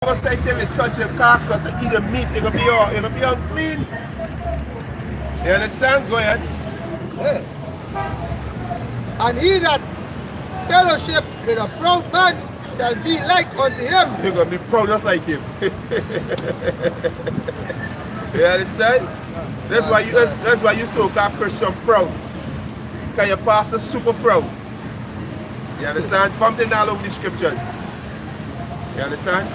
Most I say if you touch your carcass and eat the meat, you're gonna be unclean. You understand? Go ahead. Yeah. And he that fellowship with a proud man shall be like unto him. You're gonna be proud just like him. You understand? That's why you so-called Christian proud. Because your pastor super proud. You understand? Something all over the scriptures. You understand?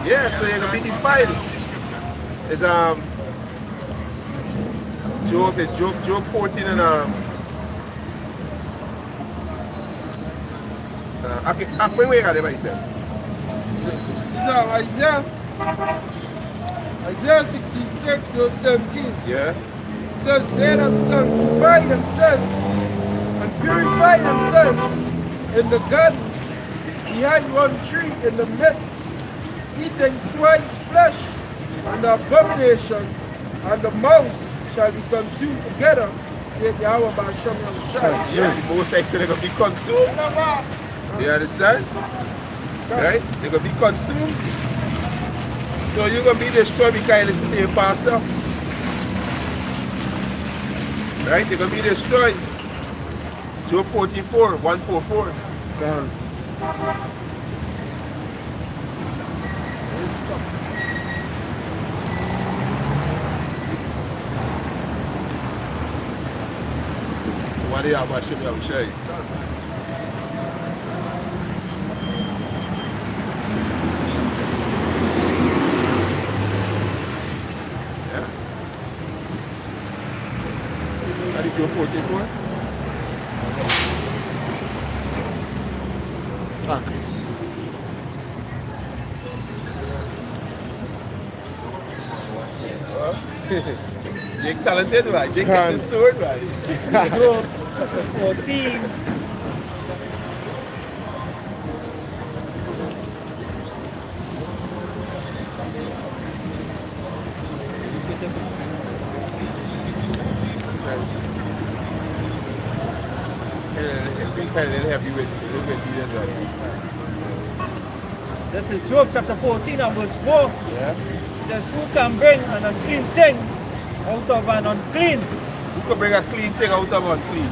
Yeah, so you're gonna be defiled. It's Job 14 and when we got it right there. Isaiah 66 verse 17. Yeah. It says, they themselves purify themselves and purify themselves in the gardens behind one tree in the midst, eating swine's flesh, and the abomination and the mouse shall be consumed together, said Yahweh Ba'ashem Yahushai. Yeah, the most said they're gonna be consumed. You understand? Right? They're gonna be consumed. So you're gonna be destroyed because you listen to your pastor. Right? They're gonna be destroyed. Job 44, 144. Gone. What do you have? I will show you. Yeah. How did you 44? Fuck. Jake talented, right? Jake got the sword, right? Job chapter 14. They'll help you with this, right? This is Job chapter 14 and verse 4. Yeah. It says, who can bring an unclean thing out of an unclean? Who can bring a clean thing out of unclean?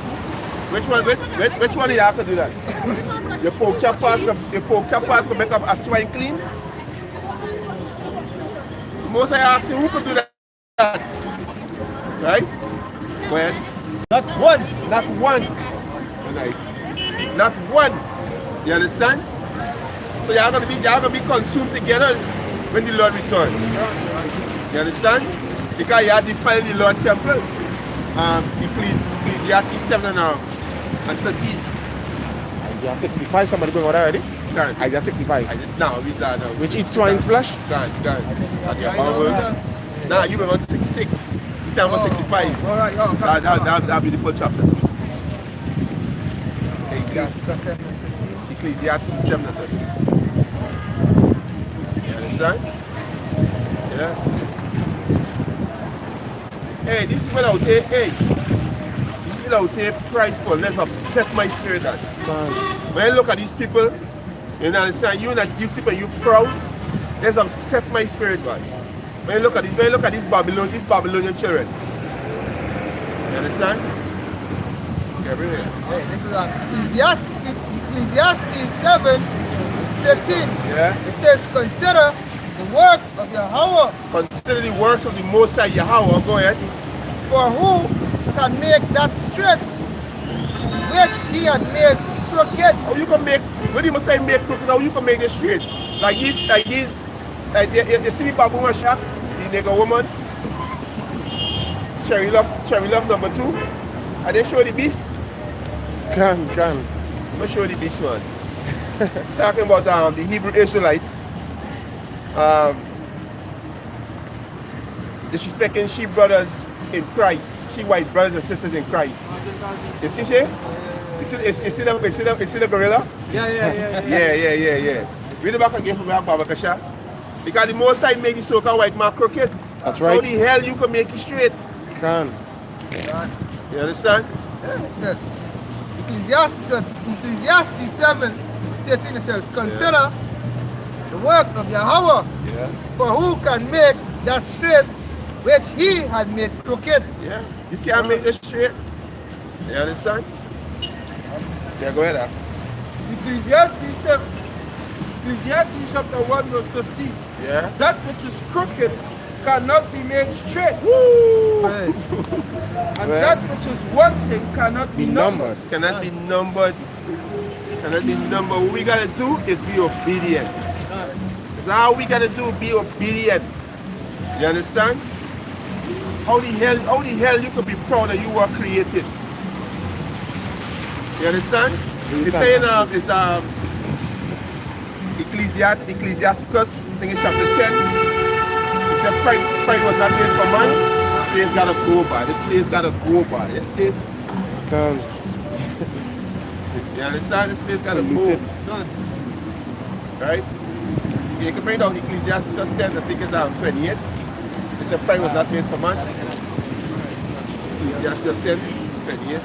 Which one do you have to do that? Your pork chop part can make up a swine clean? Most I ask you, who could do that? Right? Go ahead. Not one. Not one. Right. Not one. You understand? So you're gonna be consumed together when the Lord returns. You understand? Because you have defiled the Lord temple. Ecclesiastes 7 and 13. Isaiah 65, somebody going on already? Gone. Isaiah 65. Now read that now. Which eats swine's flesh? Gone. Now you were on 66. You time on 65. Alright, That'll be the full chapter. Ecclesiastes 7 and 13. You understand? Yeah. Hey, these people out here, these people out here prideful. Let's upset my spirit. That. When I look at these people, you understand, you that these people, you proud, let's upset my spirit, man. When I look at these Babylonian children. You understand? Okay, bring it. Hey, this is Ecclesiastes 7, 13. Yeah. It says, consider the work of Yahweh. Consider the works of the Most High Yahweh. Go ahead. For who can make that straight which he had made crooked? How you can make, when you must say make crooked, how you can make it straight? Like you see the Babu Mashak, the nigger woman, Cherry Love number 2, and they show the beast. Can. I'm going to show the beast one. Talking about the Hebrew Israelite. Disrespecting she brothers in Christ, she white brothers and sisters in Christ. You see she? You see the gorilla? Yeah. Read it back again from Baba Kasha. Because the most side make the so-called white man crooked. That's so right. How the hell you can make it straight? Can. You understand? Yes. Ecclesiastes 7, 13 it says, consider the the works of Yahweh. Yeah. For who can make that straight which he has made crooked? Yeah. You can't make it straight. You understand? Yeah, go ahead. Ecclesiastes chapter 1 verse 15. Yeah. That which is crooked cannot be made straight. Right. And that which is wanting cannot be numbered. Cannot be numbered. Cannot be numbered. What we gotta do is be obedient. That's all we gotta do, be obedient. You understand? How the hell you could be proud that you were created? You understand? The saying is Ecclesiasticus, I think it's chapter 10. It said pride was not made for man. This place gotta go by. This place gotta go by. This place. You understand? This place gotta go. Right? You can bring down Ecclesiasticus 10, I think it's 28. It said pride was not made for man. Ecclesiasticus 10, 28.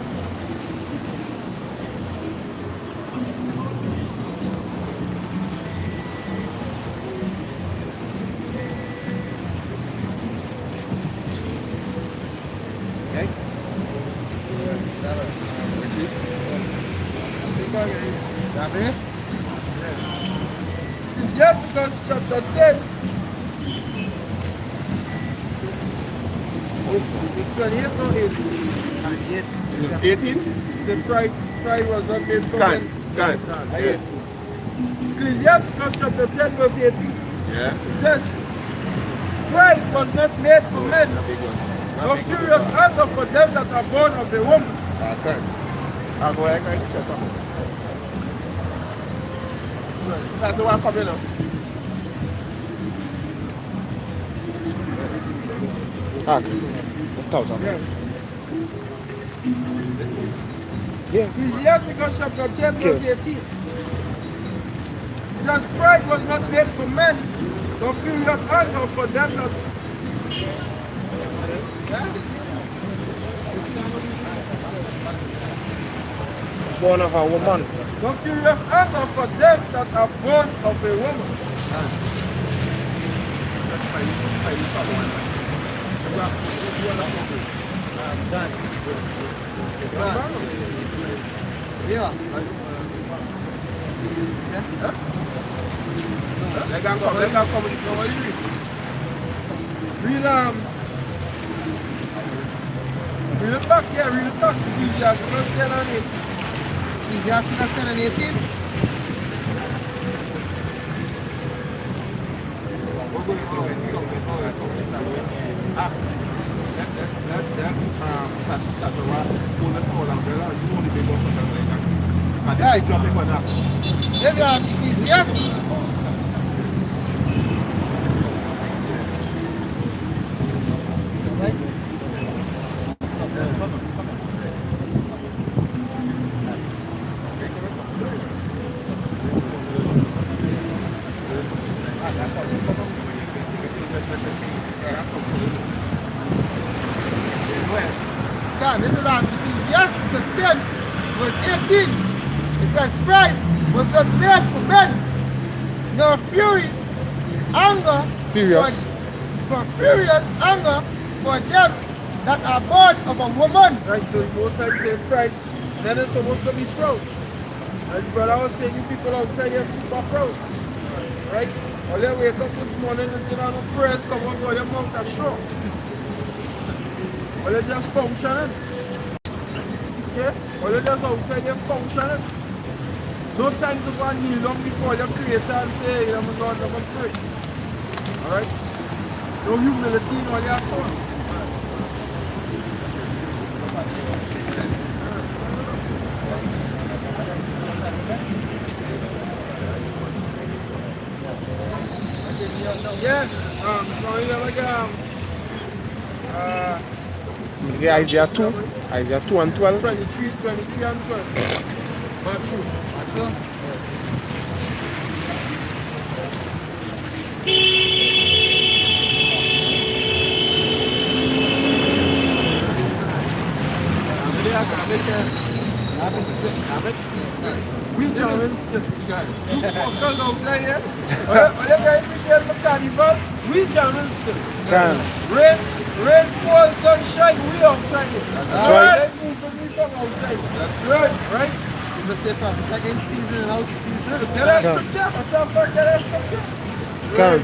Ecclesiasticus chapter 10 it's 28 or 18? 18? Say pride was not made for men. Can. Ecclesiasticus chapter 10 verse 18. Yeah. It says, pride was not made for men, nor furious anger for them that are born of the woman. Okay. I'll go ahead and check out. That's the one coming up. Okay. 1,000. Yeah. Ecclesiasticus chapter 10 verse 18. It says, pride was not made for men, nor furious anger for them that... Born of a woman. Nor furious anger for them that are born of a woman. Yeah. Let them come with you. What do you read? Read it back, read it back. Ecclesiasticus 10 and 18. Ecclesiasticus 10 and 18. Right. There's Ecclesiastes. This is Ecclesiastes 10, verse 18. It says, pride was not made for men, nor for furious anger for them that are born of a woman. Right, so the Most High say pride, then it's supposed to be proud. And brother was saying, you people outside here super proud. Right? All you wake up this morning and you know, prayers come up with your mouth are short. All you just functioning. Okay? All you just outside here functioning. No time to go and kneel down before your creator and say, hey, I'm God, I'm going to pray. Alright? No humility in all your thoughts. Yeah, so you know, like, Isaiah 2 and 12. 23 and 12. Matthew. We John Winston. fuckers outside here. When you guys prepare for carnival, we can still. Can. Rain, fall, sunshine, we outside here. That's right. They move when we come outside. That's right. Right? You say from second season and out season. Get that scripture. What the fuck? Get that scripture. Can.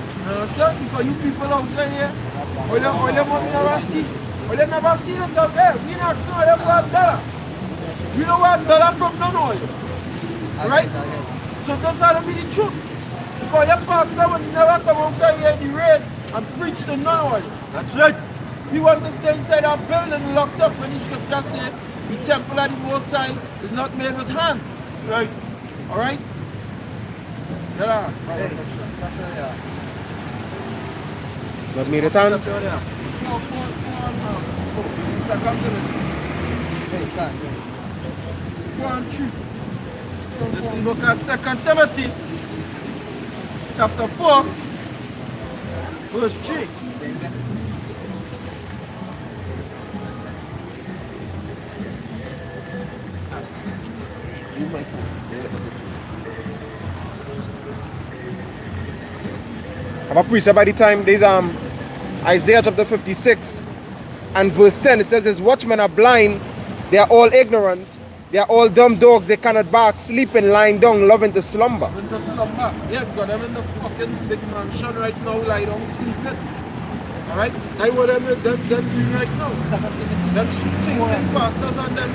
Son, because you people outside here, all them never see. All them never see themselves. Hey, we not know them $1. We don't want $1 from none of you. Right? So that's how to be the truth. Because your pastor will never come outside here in the rain and preach to none of you. That's right. We want to stay inside our building locked up when the scripture says the temple of the Most High is not made with hands. Right? Alright? Yeah. Hey, that's not there. But me the chance. Hey, Can. Go on, true. This is the book of 2 Timothy, chapter 4, verse 3. Have a preacher by the time there's Isaiah chapter 56 and verse 10. It says his watchmen are blind, they are all ignorant, they are all dumb dogs, they cannot bark, sleeping, lying down, loving to slumber. In the slumber. Yeah, because them in the fucking big mansion right now, lie down sleeping. Alright? That's what them doing right now. Them shooting pastors and them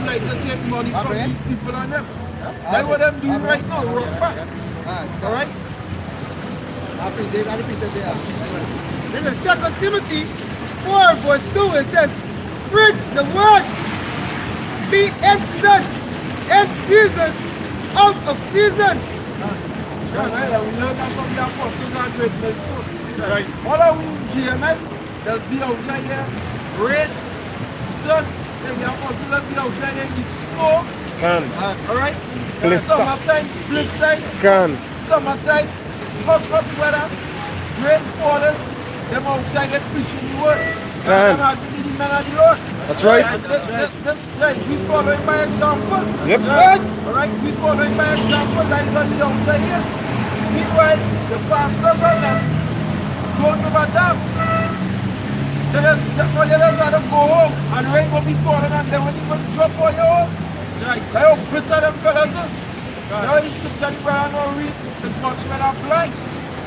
like to take money from these people and them. That's what them doing right now, rock back. Alright? This is 2 Timothy 4 verse 2. It says, preach the word, be instant, in season, out of season. We learn that from the apostles and greatness too. Right. All of we GMS, there's be outside there, rain, sun, then the apostles will be outside there in the snow. Can. Alright? Blister. Summertime, blisters. Can. Summertime, hot weather, rain falling, them outside get preaching the word. Can. Them have to be the men of the Lord. That's right. This right, we following by example. Yep. Right? Alright, we following by example like on the outside here. Meanwhile, the pastors and them don't give a damn. They just had to go home and rain will be falling and they won't even drop all your home. Right. Like how bitter them fellas is. Now you should tell you where I don't read. This much men are blind.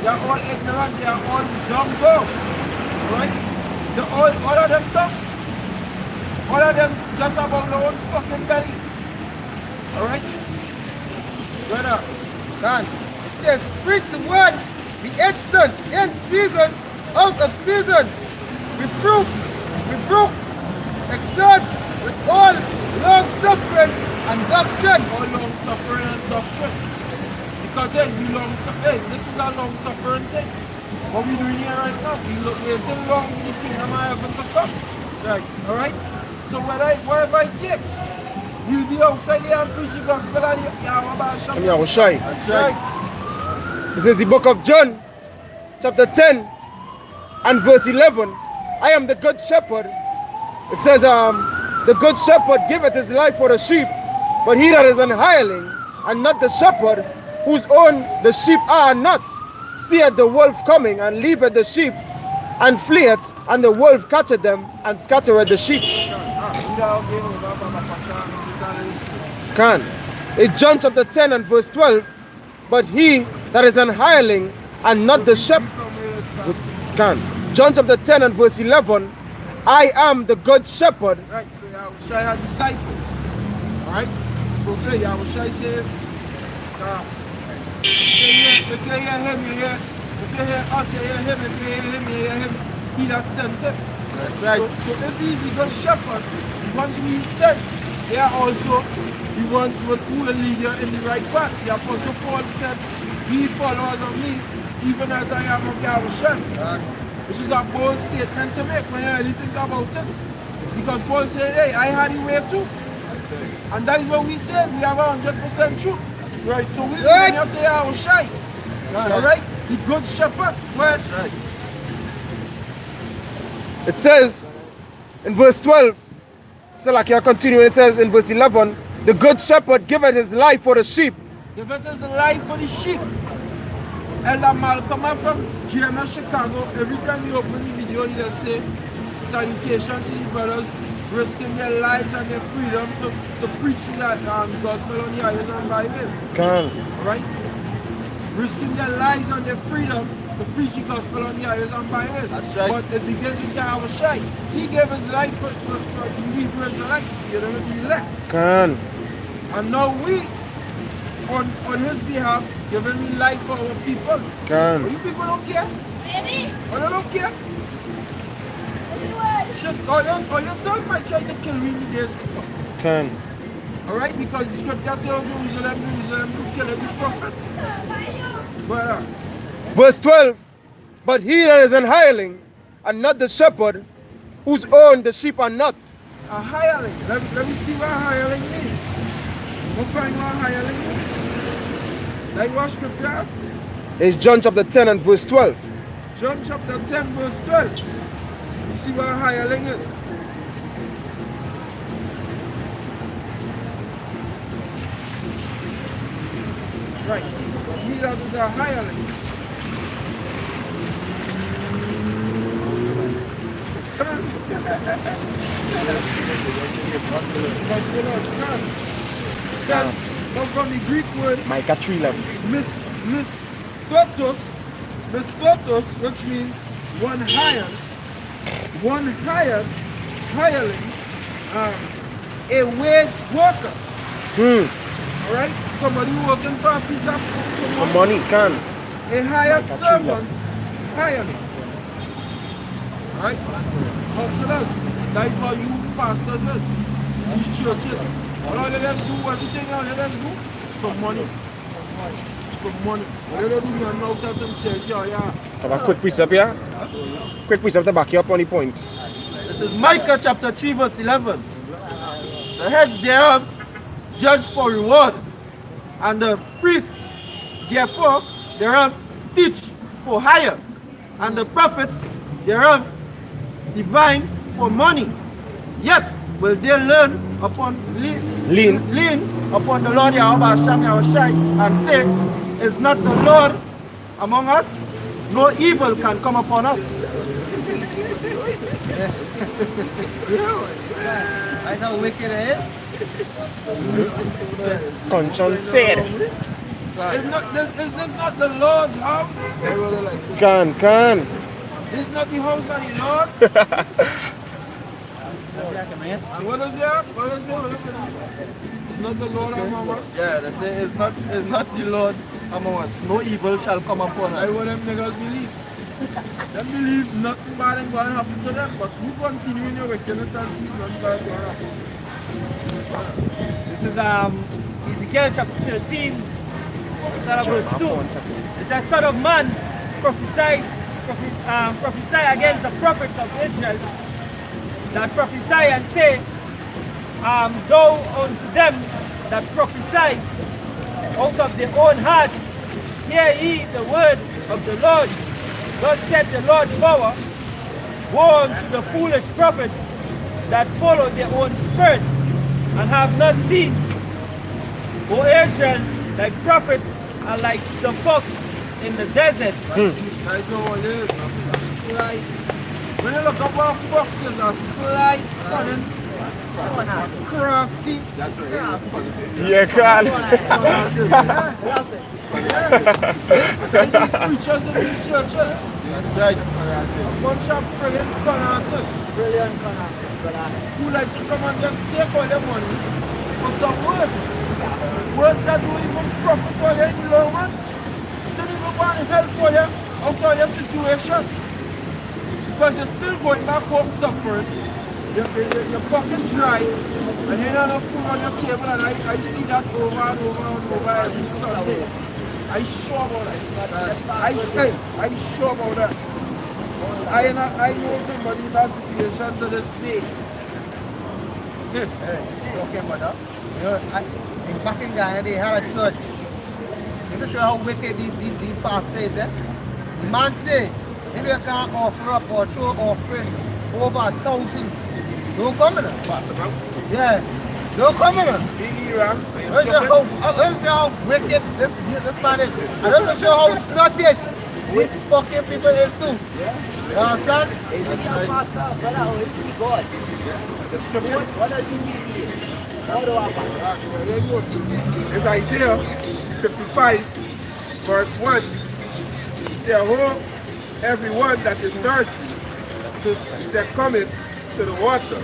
They are all ignorant. They are all dumb dogs. Right? They're all of them dumb. All of them just about their own fucking belly. Alright? Brother. Can. It says, preach the word, be instant, in season, out of season. Reproof, exhort with all long suffering and doctrine. All long suffering and doctrine. Because hey, this is a long suffering thing. What we doing here right now, we waiting long for the kingdom of heaven to come. That's right. Alright? So whatever it takes, we'll be outside here and preach the gospel and Yahushai. That's right. This is the book of John, chapter 10 and verse 11. I am the good shepherd. It says, the good shepherd giveth his life for the sheep, but he that is an hireling, and not the shepherd, whose own the sheep are not, seeth the wolf coming, and leaveth the sheep, and fleeth, and the wolf catcheth them, and scattereth the sheep. Can. It's John chapter 10 and verse 12. But he that is an hireling, and not the shepherd. Can. John chapter 10 and verse 11. I am the good shepherd. Right, so Yahushua had disciples. Alright? So okay, Yahushua said, if you hear him, you hear. If you hear us, you hear him. If you hear him, you hear him. He that sent him. That's right. So if he's the good shepherd, once we said, there also the ones who will lead you in the right path. The Apostle Paul said, be followers of me, even as I am of Yahushua. Which is a bold statement to make when you really think about it. Because Paul said, hey, I had the way too. And that is what we said, we have 100% truth. Right, so we're going to Yahushua. Alright? The good shepherd. Right. It says in verse 12, so like you're continuing, it says in verse 11, the good shepherd giveth his life for the sheep. Giveth his life for the sheep. Elder Malcolm from GMS Chicago, every time you open the video, you just say, salutations to the brothers risking their lives and their freedom to preach that gospel on the highways and byways. Right? Risking their lives and their freedom to preach the gospel on the highways and byways. That's right. But it begins with Yahweh. He gave his life for the Hebrew Israelites, you know, the elect. And now we, on his behalf, giving me life for our people. But you people don't care. Baby. Oh, they don't care. Shit, all yourself might try to kill me in the days. Alright, because the scripture says, oh, Jerusalem, who killed the prophets. But, verse 12, but he that is an hireling, and not the shepherd, whose own the sheep are not. A hireling. Let me see what a hireling means. We'll find what a hireling means. Like what scripture? It's John chapter 10 and verse 12. John chapter 10 verse 12. You see what a hireling is. Right. But he that is a hireling. Come on. Says, from the Greek word Micah 3:11. Mistotos, which means one hired, hireling, a wage worker. Alright? Somebody working for a piece of money. A hired servant, hireling. Alright? Hustlers. That's how you pastors is. These churches. All of them do everything all of them do for money. For money. All of them do nothing out of sincerity. Have a quick precept here. Quick precept to back you up on the point. This is Micah chapter 3 verse 11. The heads thereof judge for reward, and the priests therefore thereof teach for hire, and the prophets thereof divine for money. Yet will they learn upon lean upon the Lord Yahweh and say, is not the Lord among us? No evil can come upon us. That's how wicked it is. Conscience said. Is this not the Lord's house? Is not the house of the Lord? And what is that? What is it? Not the Lord among us? Yeah, they say it's not the Lord among us. No evil shall come upon us. That's what them niggas believe. They believe nothing bad is going to happen to them, but you continue in your wickedness and see nothing bad is going to happen. This is Ezekiel chapter 13, verse 2. It says, Son of man, prophesy against the prophets of Israel, that prophesy and say, go unto them that prophesy out of their own hearts, hear ye the word of the Lord. Thus said the Lord power, woe unto the foolish prophets that follow their own spirit, and have not seen. O Israel, thy prophets are like the fox in the desert. That's all it is. Slight. When you look up our foxes are slight, cunning, crafty. That's right. Yeah, can. These preachers in these churches. That's right. A bunch of brilliant con artists. Brilliant con who like to come and just take all their money for some words. Words that don't even profit for you in the long run. It don't even want to help for you out of your situation. Because you're still going back home suffering. Your pocket dry, and you don't have food on your table, and I see that over and over and over every Sunday. I'm sure about that. I'm sure about that. I know somebody in that situation to this day. Okay, brother. You know, back in Ghana, they had a church. I'm not sure how wicked these pastors is. The man say, if you can't offer up or throw offering over 1,000, don't come in. Yeah. Don't come here. Big era. Let's show how wicked this man is. And let's show how sluttish these fucking people is too. You understand? It's Isaiah 55, verse 1. He said, "Oh, everyone that is thirsty, he said, cometh to the water.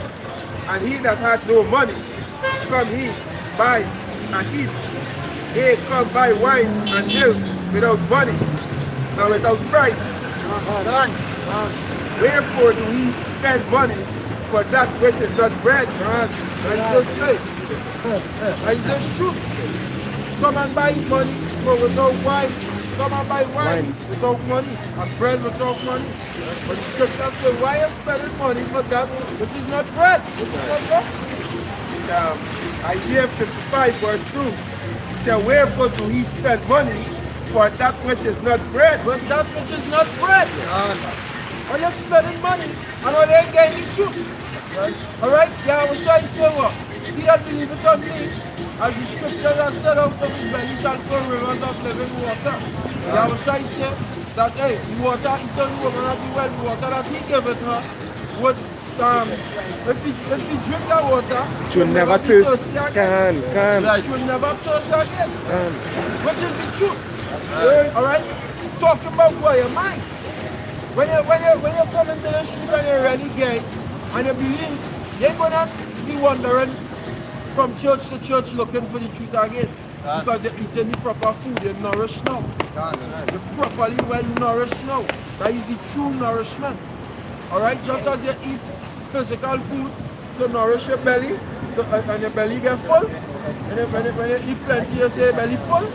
And he that hath no money, come he, buy and eat. They come buy wine and milk without money and without price. Wherefore do we spend money for that which is not bread?" And just like, and it's just true. Come and buy money but without wine. Come and buy wine without money and bread without money. But the scripture says, why are you spending money for that which is not bread? Which is not bread? Isaiah 55, verse 2. He said, "Wherefore do he spend money for that which is not bread?" But that which is not bread. Are you spending money and all they getting the truth? Alright? Yahushua say what? He that believeth on me, as the scripture has said, out of his belly shall flow rivers of living water. Yahushua say that, hey, the water, he told the woman at the well, the water that he giveth her would, if she drink that water, She will never be thirst. thirsty again. Can. She will never thirst again. Which is the truth. Alright? Talking about where your mind. When you come into the street and you're really gay and you believe, you ain't gonna be wandering from church to church looking for the truth again. Because you're eating the proper food, you're nourished now. You're properly well nourished now. That is the true nourishment. Alright, just as you eat physical food to nourish your belly, and your belly get full, and then when you eat plenty, you say belly full.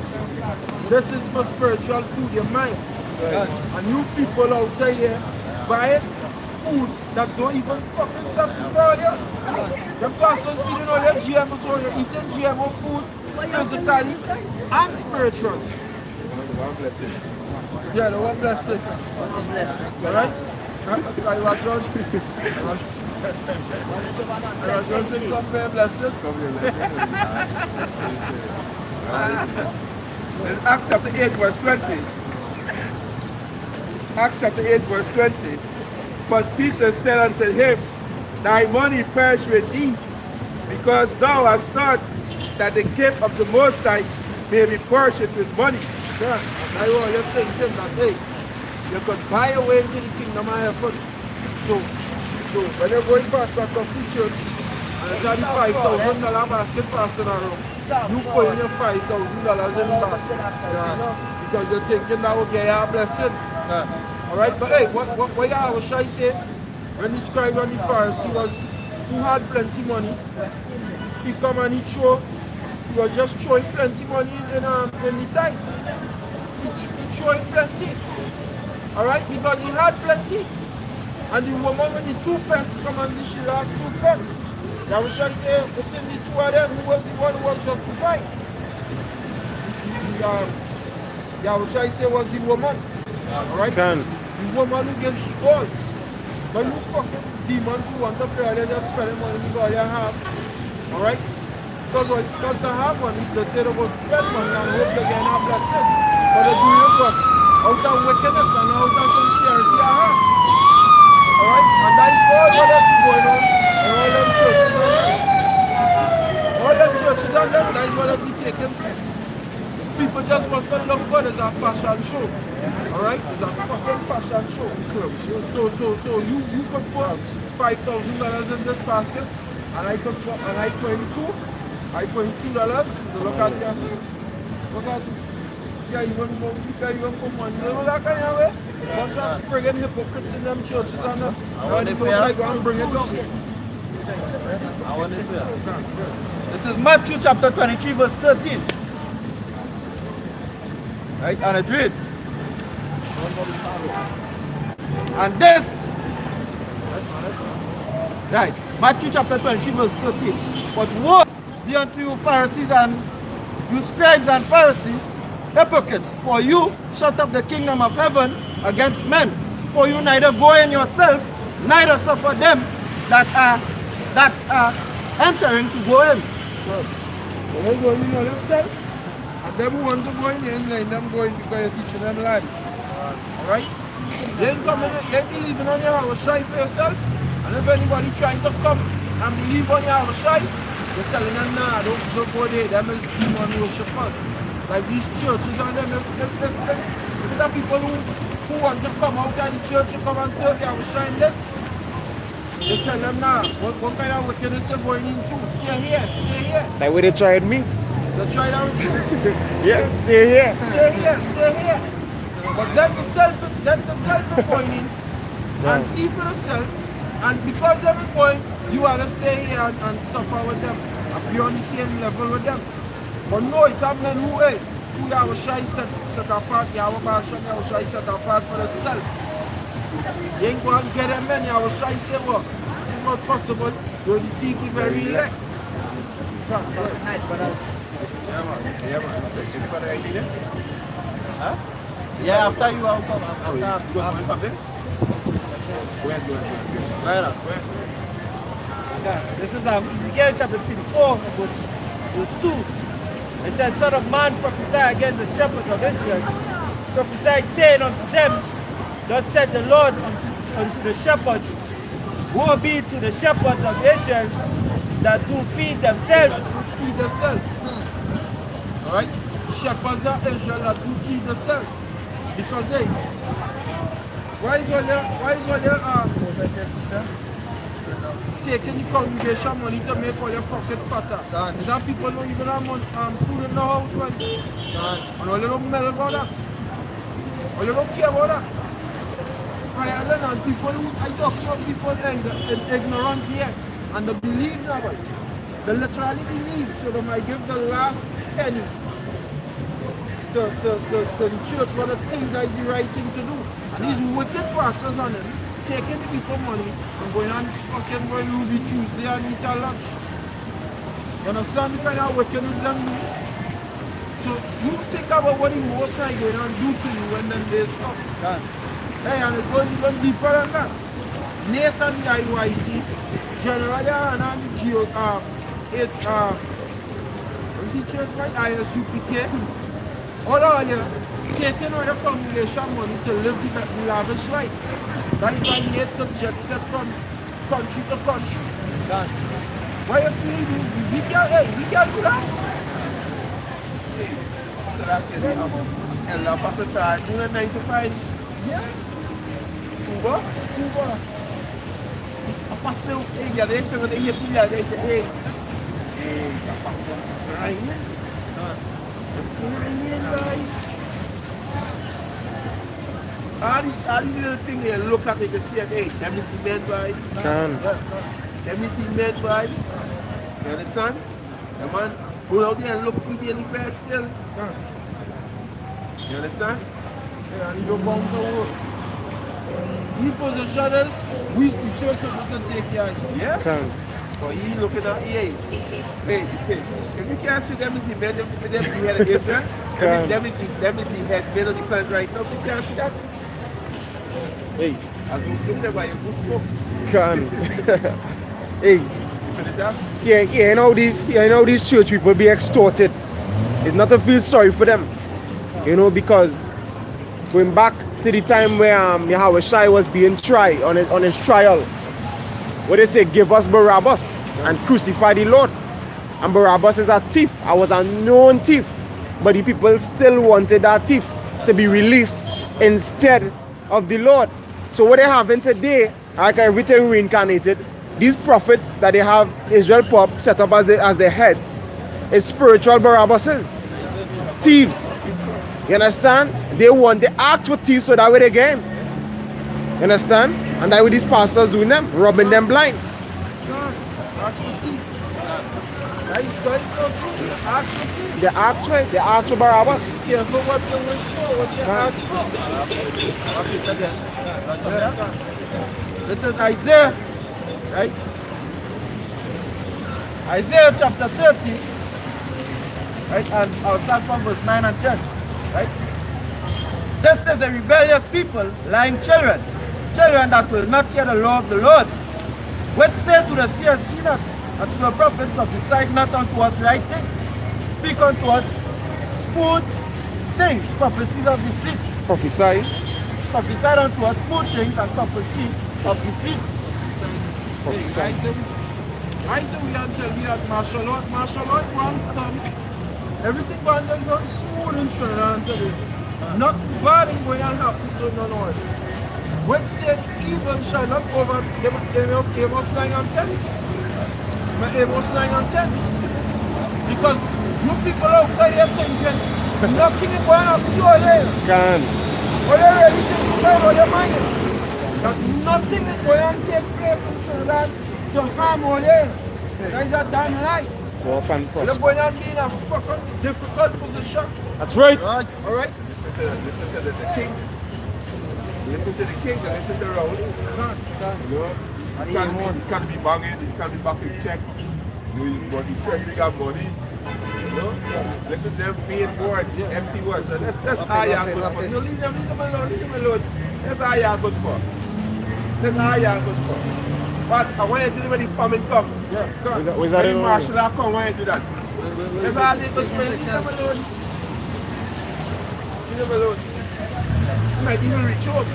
This is for spiritual food, your mind. And you people outside here buying food that don't even fucking satisfy you. The pastors eating all your GMO, so you're eating GMO food physically and spiritually. Yeah, the one blessing. Alright? I was going to come here, blessed. In Acts chapter 8, verse 20. Acts chapter 8, verse 20. But Peter said unto him, "Thy money perish with thee, because thou hast thought that the gift of the Most High may be purchased with money." Yeah, I was just thinking that, hey, you could buy your way into the kingdom of heaven. So when you're going past a coffee church, and it's got the $5,000 basket passing around, you put in your $5,000 in the basket. Yeah, because you're thinking that will get you a blessing. Alright, but hey, what Yahushua say when the scribe and the Pharisee was who had plenty money, he come and he was just throwing plenty money in the tithe. He throwing plenty. Alright, because he had plenty. And the woman with the 2 pence come and dish the last 2 pence. Yahushua say, within the two of them, who was the one who was justified? Yahushua say was the woman. Alright? The woman who gave she all. But you fucking demons who want to pray, they just spending money because they have. Alright? Because they have money, they say they will spend money and hope they get a blessing. But they do it but out of wickedness and out of sincerity of heart. Alright? And that is all what is going on in all them churches and them. All them churches and them, that is what is taking place. People just want to look good as a fashion show. Alright? It's a fucking fashion show. So you could put $5,000 in this basket and I could put and I $22 to look at you. Look at you. You can even put money. You know that kind of way? Bunch of friggin' hypocrites in them churches and them. And it looks like I'm bringing it up. This is Matthew chapter 23 verse 13. Right? And it reads. And this. Right. Matthew chapter 23 verse 13. But woe be unto you Pharisees and you scribes and Pharisees, hypocrites, for you shut up the kingdom of heaven against men. For you neither go in yourself, neither suffer them that are entering to go in. When they go, you know themselves. And them who want to go in there, and them going because you're teaching them lies. Alright? You ain't coming, you ain't believing on your house shy for yourself. And if anybody trying to come and believe on your house shy, you're telling them, nah, don't go there. Them is demon worshippers. Like these churches and them, if there are people who want to come out of the church to come and serve the house shy in this, you tell them, nah, what kind of wickedness are going into? Stay here, stay here. Like where they tried me. They tried out you. Yeah, stay here. Stay here, stay here. But them yourself are going in and see for yourself. And because them is going, you want to stay here and suffer with them. And be on the same level with them. But no, it's happening who, hey, who Yahushua set apart, Yahushua set apart for themselves. You ain't going to get them men, Yahushua say what? It's not possible. You'll deceive the very elect. Nice, but Yeah, man. You got anything there? Huh? yeah, after you I'll come. You got something? Go ahead. Right up. Okay. This is Ezekiel chapter 24, verse 2. It says, Son of man, prophesy against the shepherds of Israel. Prophesy, saying unto them, Thus said the Lord unto the shepherds, woe be to the shepherds of Israel that do feed themselves. Feed themselves. Alright? Shepherds of Israel that do feed themselves. Because hey, why is all your taking the congregation money to make all your pocket fatter? Is that people don't even have food in the house when? And all you don't matter about that. All you don't care about that. Ireland and people who I talk to people in ignorance here and they believe now. They literally believe, so they might give the last penny to the church for the things that is the right thing to do. And these wicked pastors on them taking the people money and going on fucking going Ruby Tuesday and eat a lunch. You understand the kind of wickedness them do? So you think about what the Most High going on do to you when them days come. Hey, and it goes even deeper than that. Nathan the IYC, General Yahan and the Geo, what's the church right? ISUPK. All of you taking all your congregation money to live the lavish life. That is why Nate took jet set from country to country. Why you feeling we can't do that? So that's it. And the pastor tried doing a 9 to 5. Yeah. Cuba. A pastor, hey, they say when they hear people, they say, hey, the pastor crying. All these little things they look at, they can see, hey, them is the men by. Them is the men by. You understand? The man go out there and look for daily bread still. You understand? Yeah, and you don't bound to work. He positioners, we the church supposed to take care of. Yeah. But he looking at, hey, if you can't see them is the men, them is the head of Israel, them is the head men of the country right now, you can't see that. Hey. As you say, by your good smoke. Hey. Finish up? Yeah, you know these church people be extorted. It's not to feel sorry for them. You know, because going back to the time where Yahushua was being tried on his trial, where they say, give us Barabbas and crucify the Lord. And Barabbas is a thief. I was a known thief. But the people still wanted that thief to be released instead of the Lord. So what they're having today, like everything reincarnated, these prophets that they have Israel Pop set up as their heads is spiritual Barabbases. Thieves. You understand? They act with thieves so that way they game. You understand? And that way these pastors doing them, robbing them blind. That is not true. They act for Barabbas. Careful what you wish for, what you ask for. This is Isaiah, right? Isaiah chapter 30, right? And I'll start from verse 9 and 10, right? This is a rebellious people, lying children that will not hear the law of the Lord. Which say to the seer, see not, And to the prophets prophesy not unto us right things. Speak unto us smooth things, prophecies of deceit. Prophesy. Prophesy unto us smooth things and prophecy of deceit. Prophesy. I do we and tell me that martial law won't come. Everything going to run smooth in Trinidad and today. Not bad in going and happen to none of it. When said evil shall not over Amos 9 and 10. Amos 9 and 10. Because you people outside here thinking nothing is going to happen to you. Can. What are you thinking about your mind? That nothing is going to take place in Trinidad to harm all you. That is a damn lie. Walk and You're prosper. going to be in a fucking difficult position. That's right. Alright? Listen to the king. Listen to the king and listen to Raul. You know, you can't be banging, you can't be backing check. But you treasury got money. You know? Listen to them vain words, empty words. So that's how you're good for. You leave them alone. That's how you're good for. That's how you're good for. But I want you to do when the famine come. Yeah, come. Where's that when the in martial law come, I want you to do that. That's how they good for. Leave them alone. Leave them alone. You might even reach out.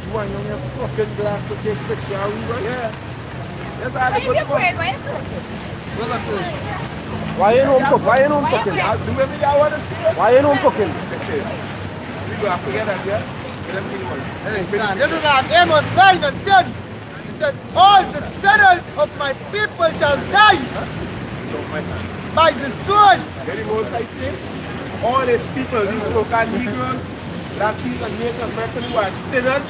You want your fucking glass to take picture of you, right? Yeah. That's how they good for. What's that first? Why ain't home cook? Why ain't home cooking? I'll do everything I want to see. Why ain't home cooking? We go have to get that, yeah? Get everything on. Hey, son, this is Amos 9 and 10. He said, all the sinners of my people shall die by the sword. Very most I say, all these people, these local Negroes, Latinos and Native Americans who are sinners,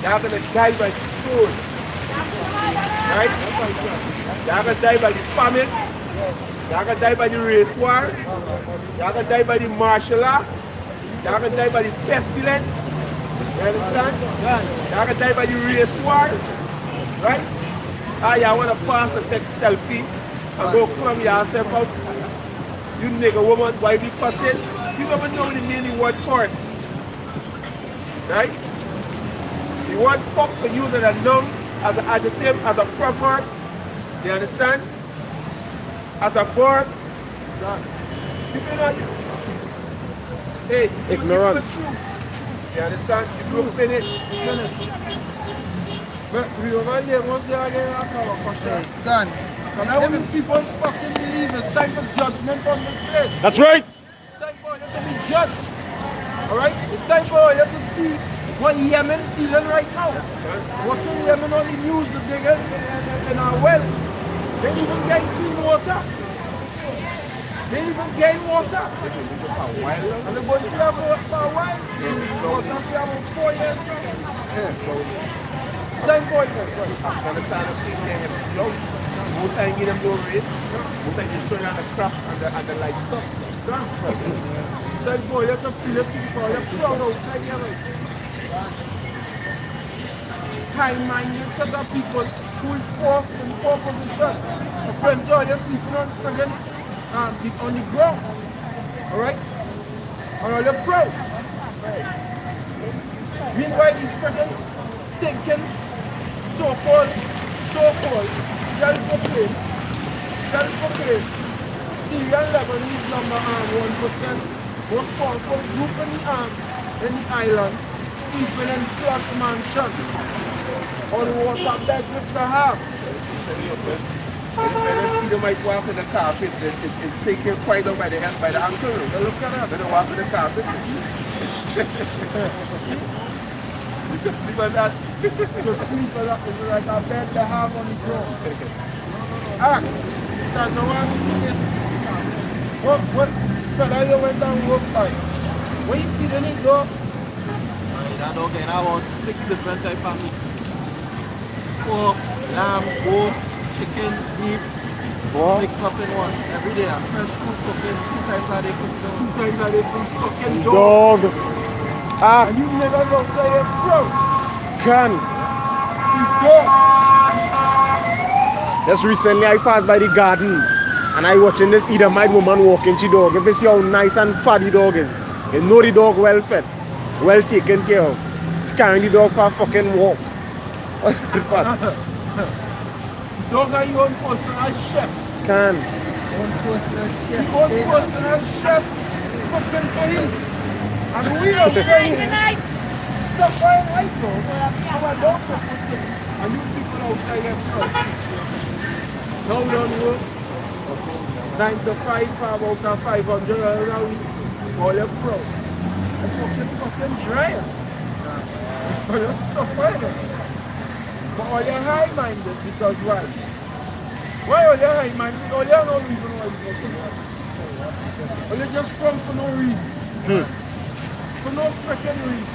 they are going to die by the sword. Right? They are going to die by the famine. They are going to die by the race war. They are going to die by the martial law. They are going to die by the pestilence. You understand? They are going to die by the race war. Right? Ah, you want to pass and take a selfie and go climb yourself out. You nigga woman, why be fussing? You never know the meaning word course. Right? The word fuck can use as a noun, as an adjective, as a proverb. You understand? As a verb. You know, hey, Ignorant. You understand? You look in it. But we over there, once they are getting a cover question. Son, And I want people fucking believe it's time for judgment on this place. That's right. It's time for you to be judged. Alright? It's time for you to see what Yemen feeling right now. Watching Yemen on the news, the diggers in our well. They even get clean water. They even gain water. And they're going to have for a while. Water for about 4 years. It's time for it. Afghanistan is thinking of jobs. Most time give them no rain. Most time just turn on the crop and the livestock. It's time for you to feel it for you proud outside here. Kind-minded set of people who is in poor position. A friend Joy, you're sleeping on the ground. Alright? And all you're proud. Meanwhile, these friends thinking so-called, self-proclaimed, Syrian Lebanese number 1% most powerful group in the island, sleeping in flush mansion on water beds with the half. When you might walk in the carpet, it's sinking quite down by the ankle. Look at that. When you walk in the carpet, you can sleep on that. To sleep is like a bed they have on the ground. That's the one what fella you went down work time. When you feeding it though? That dog get about 6 different type of meat. Pork, lamb, goat, chicken, beef, mix up in one. Every day, and fresh food cooking, 2 times a day cooking. 2 times a day from fucking dog. Dog. Ah, And you never go say it, bro. can. Just recently I passed by the gardens and I watching this Edomite woman walking she dog. If you see how nice and fat the dog is, you know the dog well fed, well taken care of. She carrying the dog for a fucking walk. What's the fat? Don't have your own personal chef. Can. One personal chef. Your own personal chef cooking for him. And we outside here suffering right now. Our don't cook for him. And you people outside here now don't work. 9 to 5 for about $500 a week. All your pro. The fucking dry. But you're suffering. But all you're high-minded because why? Why are you high-minded? All you have no reason why you're suffering. Or you just come for no reason. For no freaking reason.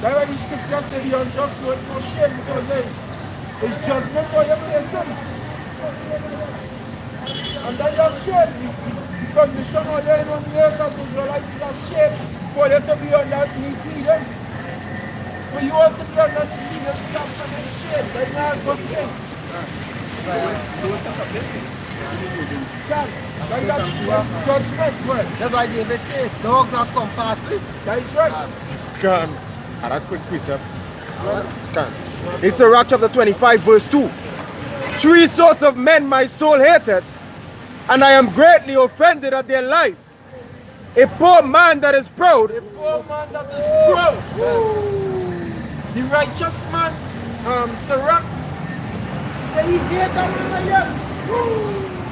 That's why the scripture said the unjust know it no shame because it's judgment for your person. And then you're shame. The condition of the Americans Israelites is a shame for you to be on that meeting. For you all to be on that meeting, stop from the shame. That's not a good thing. Judgment. That's why David says, dogs have come past it. That's right. Can. And that quick precept. Can. It's Sirach chapter 25 verse 2. 3 sorts of men my soul hated, and I am greatly offended at their life. A poor man that is proud. A poor man that is proud. The righteous man, Sirach, say he hate that man again.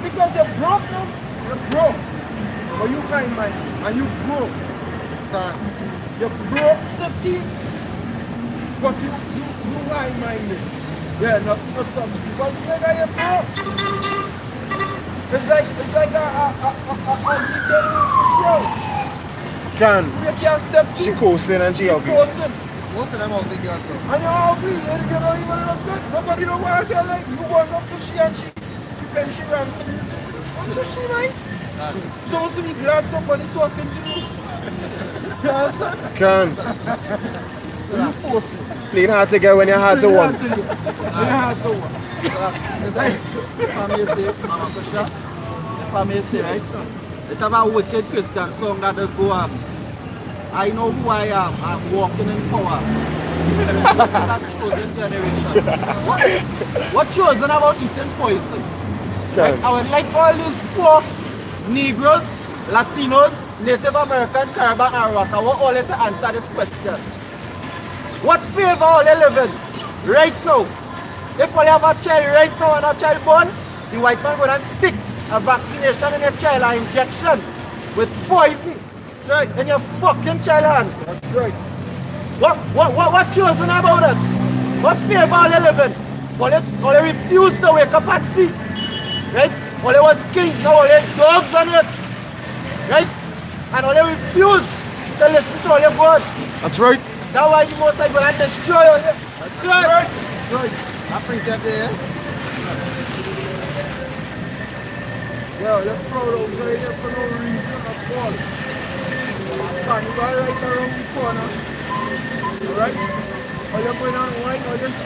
Because you're broke now. You're broke. But you kind man, and you broke. You broke the teeth, but you high-minded. Yeah, not some people say that you're broke. It's like a Can. you can't step She to. coasting and she ugly. Most of them ugly girls though. And you're ugly, and you don't even look good. Nobody don't want to like you going up to she and she when she ran to you. What does she like? Supposed to be glad somebody talking to you. You understand? Can. You force it. Playing hard to get when you're hard to want. You have to want. If I may say, Mama Kusha, if I may say, right? It have a wicked Christian song that does go I know who I am, I'm walking in power. This is a chosen generation. What chosen about eating poison? Right? I would like all these poor Negroes, Latinos, Native American, Caribbean, and Arawak, I want all them to answer this question. What favor all they live in right now? If you have a child right now and a child born, the white man will stick a vaccination in your child, an injection with poison in your fucking child hand. That's right. What chosen about it? What favor all they live in? All they refuse to wake up and see. Right? All they was kings, now all they dogs on it. Right? And all they refuse to listen to all your God. That's right. That's why the most I go and destroy all them. That's right. Right. I precept there. Well, you're proud of here for no reason at all. Carnival right around the corner. Alright? Or you're going on wine or just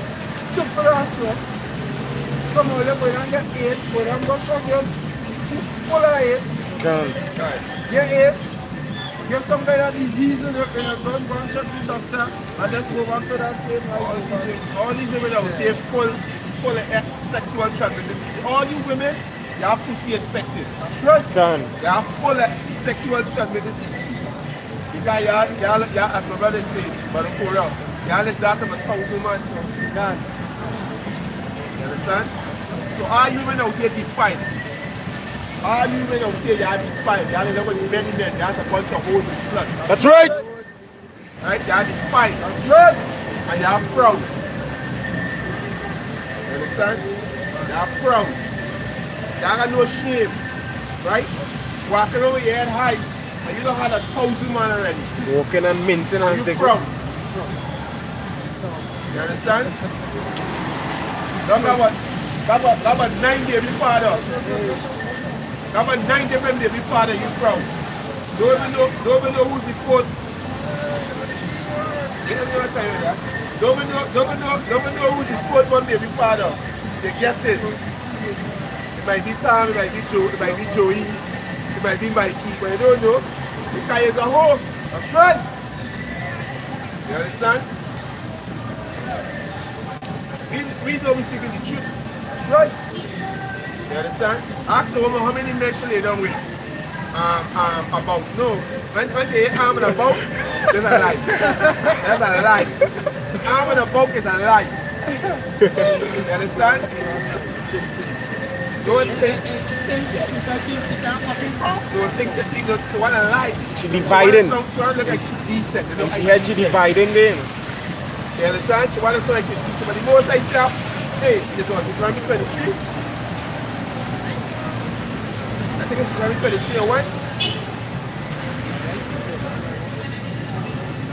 chip the ass up. Some of them going on get AIDS, but I'm not sure you're full of AIDS. Can. Get AIDS. Get some kind of disease in your blood, go and check the doctor, and then go back to that same life. All these women out there full of sexual transmitted disease. All you women, you have pussy infected. That's right. Can. You are full of sexual transmitted disease. Because you as my brother said, but Korea, you are the daughter of 1,000 man. You understand? So all you women out there define. All you men out there, you are defined. You are the many men. You are a bunch of hoes and sluts. That's right. Right? You are defined. That's right. And you are proud. You understand? You are proud. You have no shame. Right? Walking over your head high. And you don't have 1,000 man already. Walking and mincing And as you they proud. go. You understand? That about 9 days before that. That was 9 different days before that you proud. Don't even know who's the fourth. You don't know what I'm saying, that? Don't even know who's the fourth one day before that. They guess it. It might be Tom, it might be Joe, it might be Joey, it might be Mikey, but you don't know. Because he's a host. That's right. You understand? We know we're speaking the truth. right. You understand? Ask the woman how many men she lay down with. About. No. When they arm and a boat, there's a lie. That's a lie. Arm and a boat is a lie. You understand? Don't think that she want to lie. She dividing. She want to look like she's decent. You know, She had she dividing then. you understand? She want to sound like she's decent. But the most I say, hey, this one, it's running 23. I think it's running 23 or what?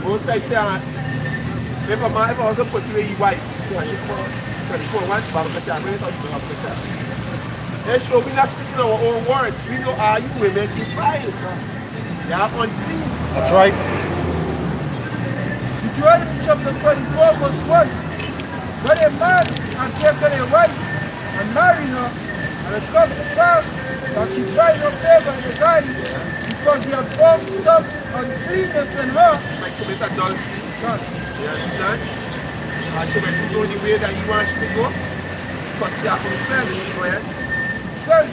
Most I say, if I was to put you in your wife, I should put 24 one, but I'm going to yeah, sure, we're not speaking our own words. We know how you women defiled. They are unclean. That's right. Deuteronomy chapter 24 verse 1. When a man has taken a wife and married her, and it comes to pass that she find no favor in his eyes, because he has found some uncleanness in her, Might commit adultery. God, You understand? And she might go the way that you want she to go. But she has to be fair. Go ahead. says,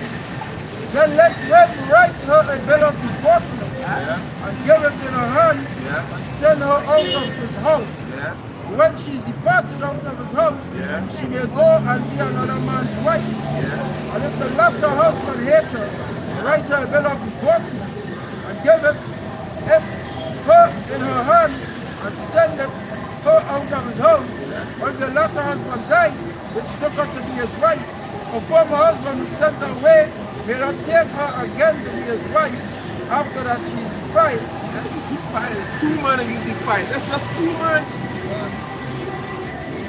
then let him write her a bill of divorcement Yeah. and give it in her hand Yeah. and send her out of his house. Yeah. When she's departed out of his house, Yeah. she may go and be another man's wife. Yeah. And if the latter husband hates her, write her a bill of divorcement and give it her in her hand and send it her out of his house. When the latter husband dies, which took her to be his wife, her former husband who sent her away may not take her again to be his wife after that she is defiled. Defiled. Two men and you defiled. That's just two men.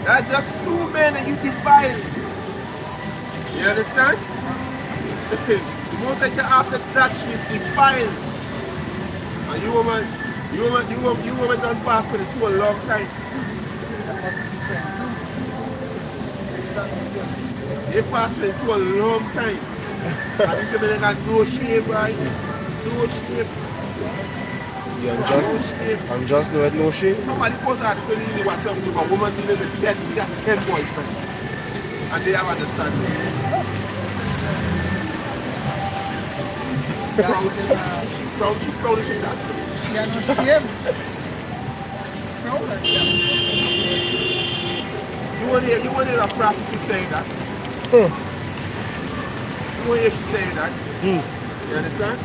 That's just two men and you defiled. You understand? The most I say after that she is defiled. And you woman done pass for the two a long time. They passed it to a long time. And these women got no shape, right? No shape. I'm just doing no shame. Somebody post an article in what some a woman dealing with 10, she got 10 boyfriends. And they have understanding. She's proud of she's actually. She has no shame. You want to hear a prostitute saying that? You want to hear she saying that? You understand?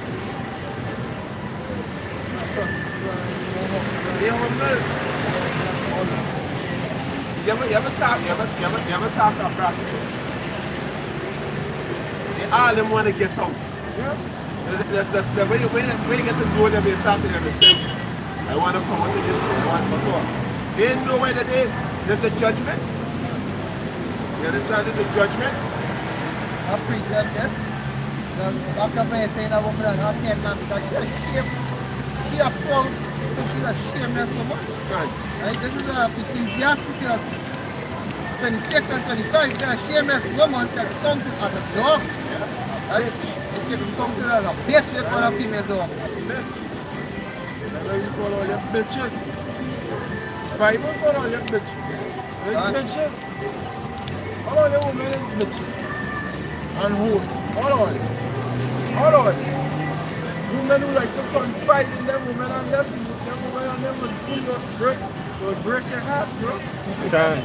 They're humble. You ever talk to a prostitute? They all them want to get out. When you get to know them, you talk to them the same. I want to come to this one, I want to go. They know where there's the judgment. You understand the judgment? I appreciate that. That's a man saying a woman that I can't man because she's ashamed. She is proud, but she's a shameless woman. Right. Right? This is Ecclesiasticus 26 and 25. She's a shameless woman that counts as a dog. Right? She counts as a bitch for a female dog. that's what you call all your bitches. Bible call all your bitches. Right. Bitches. All the women is bitches. And hoes. All of them. All of them. Women who like to confide in them women and them women and them will pull your break your heart, bro. Can.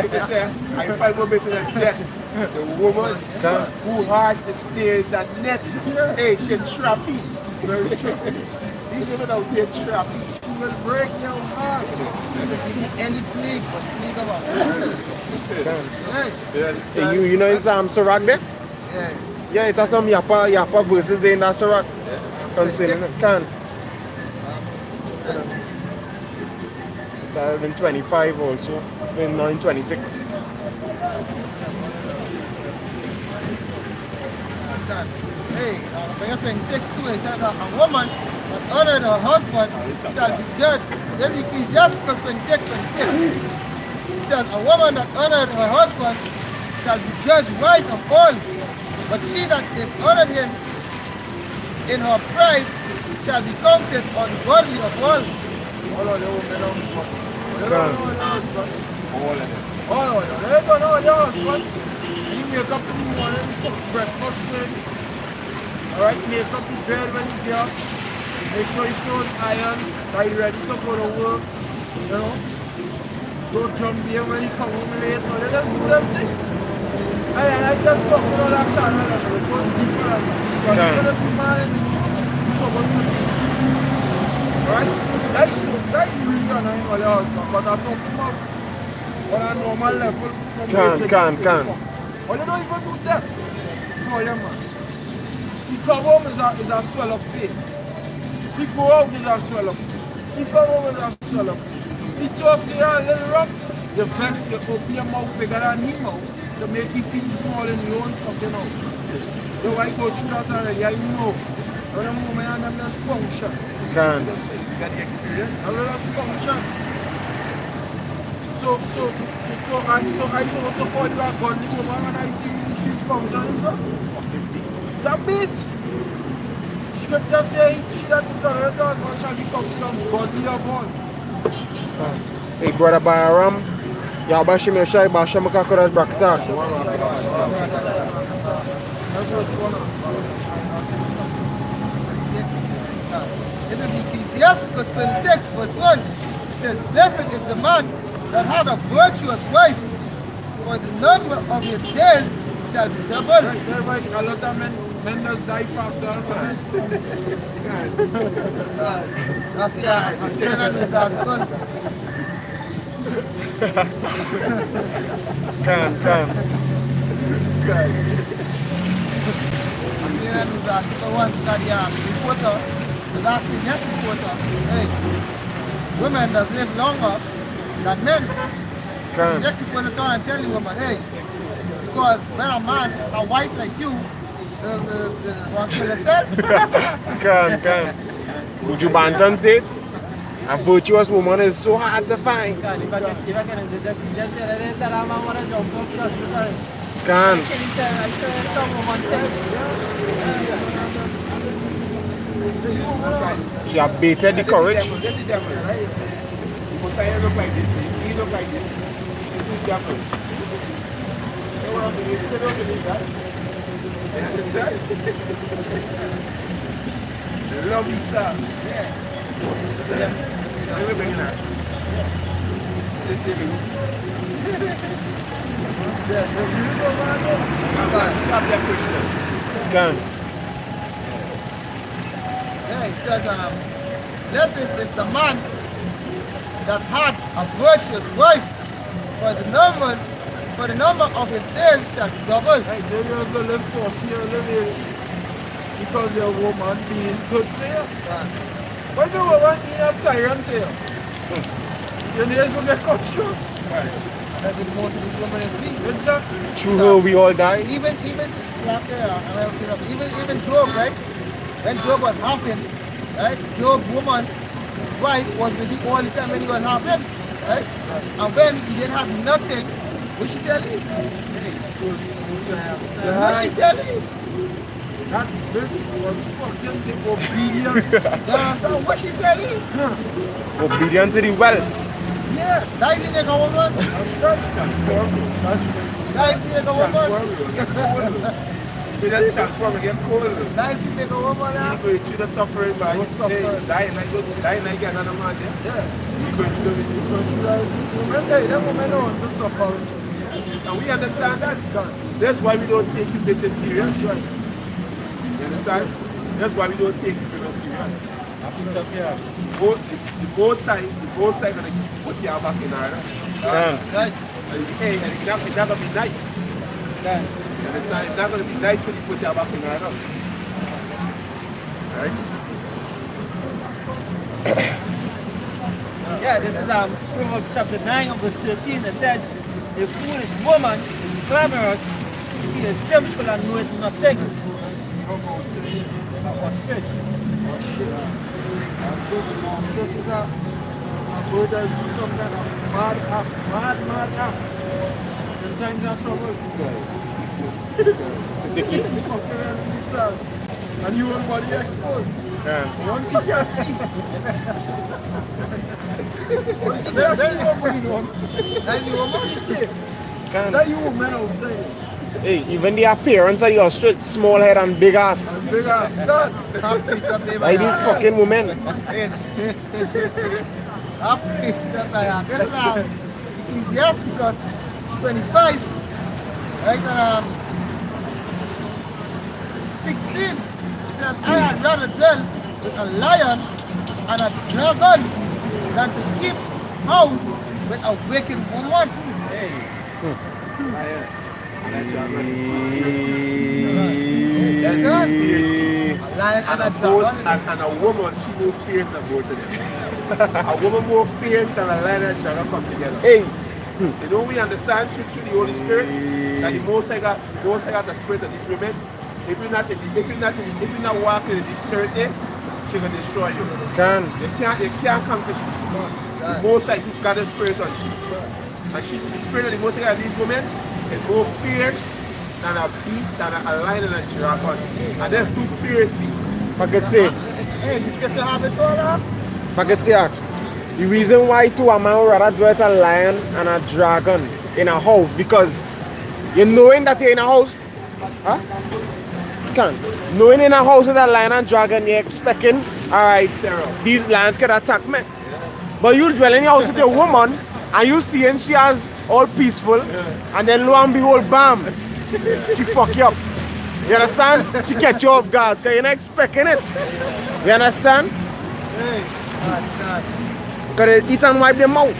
They say, I find women to the death. The woman who hard the stairs and net. Hey, she's trappy. Very trappy. These women out here trappy. She will break your heart. Any plague, but plague of a right. You understand? You know in Sirach there? Yeah. Yeah, it has some Yapa verses there in that Sirach. Concerning it. Can. It's in 25 also. In 26. Hey, verse 26 too, it says that a woman that honored her husband shall be judged. This is Ecclesiasticus 26:26. It says a woman that honored her husband shall be judged right of all, but she that dishonored him in her pride shall be counted ungodly of all. All of the women on All of them. all of them. They don't know your husband. And you wake up in the morning, cook breakfast ready. Alright, make up the bed when you get up. Make sure you throw iron, that you ready to go to work. You know? Don't jump here when you come home late. So let us do them things. And I just talk with all that time. It was different. But you gonna be man in the truth. So what's the thing? Alright? That is really annoying all the husband. But I talk about on a normal level. Can. Well, you don't even do that. No, yeah, man. He come home is a swell up face. He go out is a swell up face. He come home is a swell up face. He talk to you a little rough. You vex, you open your mouth bigger than him mouth to make you feel small in your own fucking house. You know, I go through that already, I know. When I'm home, I am just function. Can. You got the experience? I will just function. So I supposed to call you a gun the woman when I see the street function, so? That beast! Scripture say she that is a red dog man shall become some godly of all. Hey, brother, buy a ram. Ya bashi me shai bashi me kakura braktar. That's what's going on. It is Ecclesiastes 26, verse 1. It says, blessed is the man that had a virtuous wife, for the number of his days shall be double. Right, there, right. A lot of men just die faster than fast. I see that with that gun. Can. I see that with that. So once that reporter, the last thing that reporter, hey, women that live longer than men. Can. Next reporter turn and tell the woman, hey, because when a man, a wife like you, want to kill herself. Can. Would you bantam say it? A virtuous woman is so hard to find. Can. She have baited the courage. That's the devil, right? Because I look like this, he look like this. This is the devil. You don't believe that? You understand? The love you serve. Yeah. Let me bring it out. This is the Stop that Christian. Can. Yeah, it says, blessed is the man that had a virtuous wife, for the number of his days shall be double. Hey, they also live 40 years, live 80. Because your woman being good to you. Why the woman being a tyrant to you? Your nails will get cut short. That's the most of these women is weak. Exactly. Through her we all die. Even Job, right? When Job was half-in, right? Job's woman, wife was with him all the time when he was half-in, right? And when he didn't have nothing, what she tell you? What she tell you? That bitch was fucking obedient. So what she tell you? Obedient to the wealth. Yeah, that is a woman. That is a woman. We just transform and get cold. That is a woman. You go through the suffering, but you die like another man. Yeah. You go through the Women don't want to suffer. And we understand that. That's why we don't take the bitches serious. Right? You understand? That's why we don't take the bitches serious. Both sides gonna put your back in order. Right. Hey, and it's not gonna be nice. You understand? It's not gonna be nice when you put your back in order. Right? Yeah, this is Proverbs chapter 9 of verse 13 that says, the foolish woman is clamorous, she is simple and knoweth nothing. Mad act. Sometimes that's trouble. Sticky. And you will body exposed. Can. Once you can see. Once you can see, That you woman. you see. Can. That you woman outside. Hey, even the appearance of the ostrich, small head and big ass. Big ass stud. Like these fucking women. Ecclesiasticus 25, right, 16. It says, I had rather dwell with a lion and a dragon than to keep house with a wicked woman. That's a fierce beast. A lion and a Both, dragon. and a woman, she more fierce than both of them. A woman more fierce than a lion and dragon come together. Hey, You know, we understand through the Holy Spirit that the Most High got the spirit of these women. If you're not walking in the spirit, she can destroy you. They can't come to you. The Most High who got the spirit on you. And the spirit of the Most High of these women is more fierce than a beast, than a lion and a dragon. And there's two fierce beasts. packet say, Hey, you scripture have it all up? packet say, the reason why two a man would rather dwell with a lion and a dragon in a house, because you knowing that you're in a house, huh? You can't. Knowing in a house with a lion and dragon, you're expecting, alright, these lions can attack me. But you dwell in your house with a woman and you seeing she has all peaceful, and then lo and behold, bam, she fuck you up. You understand? She catch you off guard because you're not expecting it. You understand? Because they eat and wipe them out.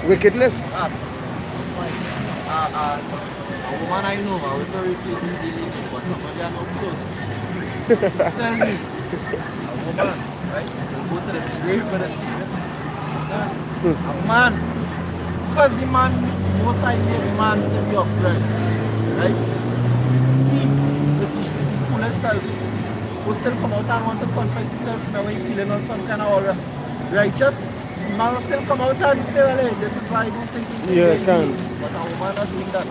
Wickedness. A woman I know, I was very dealing with, but somebody I know close. Tell me, a woman, right, will go to the grave for the secrets. A man, because the man, most I hear the man to be upright, right? He, with his foolish self, will still come out and want to confess himself now when he's feeling on some kind of aura. Righteous, the man will still come out and say, well, hey, this is why I don't think he's Yeah, can. But a woman not doing that.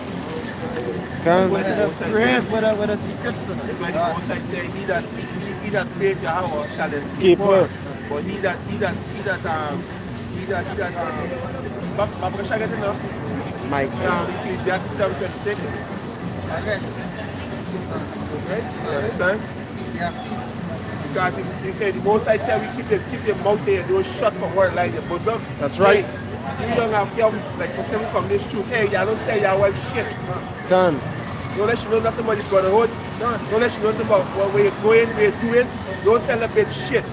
Can. Going to the grave with a secrets in it. That's why the Most High say, he that fears Yahweh shall Escape escape her. her. But Baba shall get enough. Mike. Ecclesiastes 7:26. Okay. Right? You understand? Yeah. Because if the Most High tell we keep your mouth there, don't shut for word like your bosom. That's right. Hey, you don't have young, like the same come this truth. Hey, y'all don't tell your wife shit. Can. Don't let she know nothing about the brotherhood. Don't let she know nothing about where you're going, where you're doing. Don't tell her bitch shit.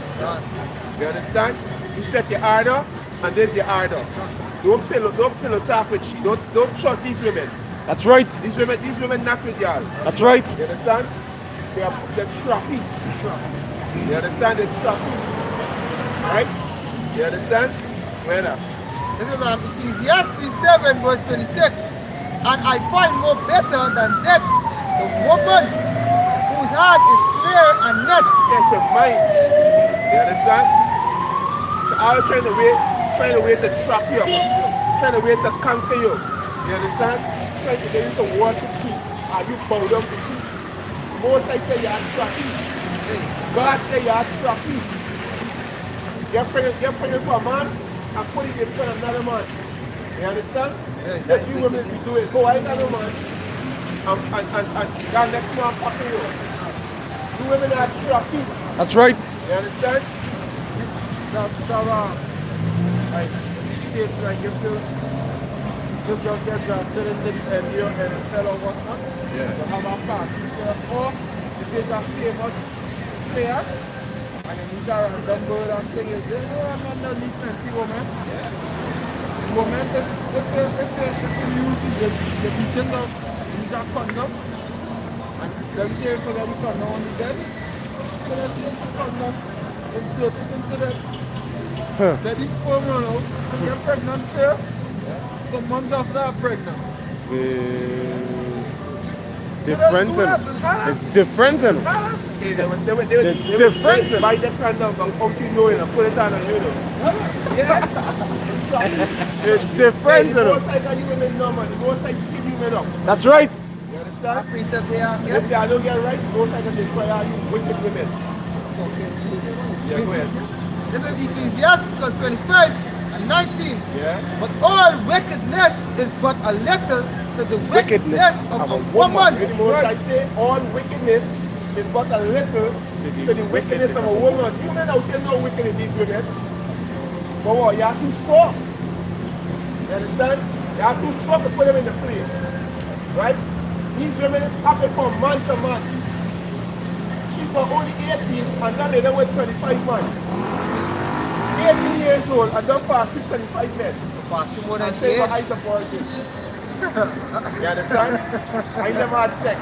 You understand? You set your order, and there's your order. Don't pillow talk with she. Don't trust these women. That's right. These women not with y'all. That's right. You understand? They're trappy. You understand? They're trappy. Right? You understand? Where now? This is Ecclesiastes 7 verse 26. And I find more better than death the woman whose heart is snare and net. Get your mind. You understand? They're always trying to wait to trap you up. Trying to wait to conquer you. You understand? Trying to get you to want to keep. Are you bow down to keep? Most I say you are trappy. God say you are trappy. You're pregnant for a man and put it in front of another man. You understand? That's you women to do it. Go out another man and that next man fucking you. You women are trappy. That's right. You understand? Like states like you just get drafted in the NFL or whatnot. Yeah. You have a pass. Or if it's a famous player and then he's a random bird and thing is this, oh, I'm not the plenty woman. Woman, if they use the teaching of use a condom, and let me say for them condom on the dead, so let's use the condom, insert it into the let the sperm run out and get pregnant first. Some months after I'm pregnant. Different. It's different. Hey, they different. buy the condom and how you know it and put it on and you know. It's different. The most I got you women no man, the most I skin you men up. That's right. You understand? Precept they are. If I don't get right, the most I can destroy all you wicked women. Yeah, go ahead. This is Ecclesiastes 25 and 19. Yeah? But all wickedness is but a little to the wickedness of a woman. The Most I say, all wickedness is but a little to the wickedness of a woman. You men out there know wicked in these women. But what, you are too soft. You understand? You are too soft to put them in the place. Right? These women happen from month to month. She's for only 18 and then they went 25 months. 18 years old and done past 25 men. Past more than And say, eight. I support you. You understand? I never had sex.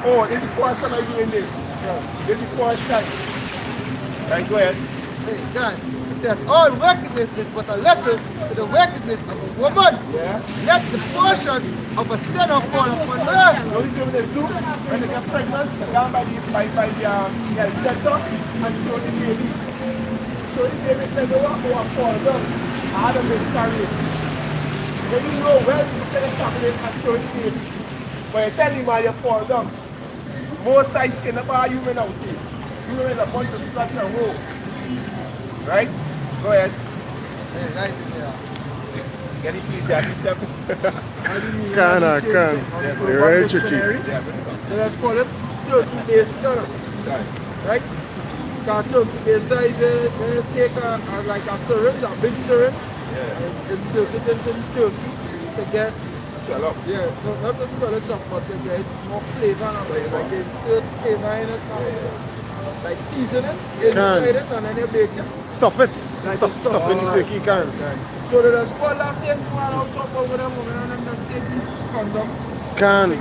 Oh, this is the first time I'm doing this. This is the first time. Right, go ahead. Praise God. It says, all wickedness is but a little to the wickedness of a woman. Yeah. Let the portion of a sinner fall upon her. You know what these women do? When they get pregnant, they go by the health center and show the baby. So the baby said, they want to fall down. I had a miscarriage. Then you know well you can stop it and show the baby. But you tell him why you fall down. More size skin up our human out here. You women a bunch of sluts and roll. Right? Go ahead. Hey, right in there. Get it please, yeah, Can. They're very tricky. So let's call it turkey-based startup. Right? Because turkey-based is they take like a syringe, a big syringe, and insert it into the turkey to get, Swell up. not to swell it up, but to get more flavor and like they insert flavor in it, like season it, inside it, and then you bake it. Stuff it. Like Stuff in the turkey can. So let's call that same one out top over them, and then just take these condom. Can.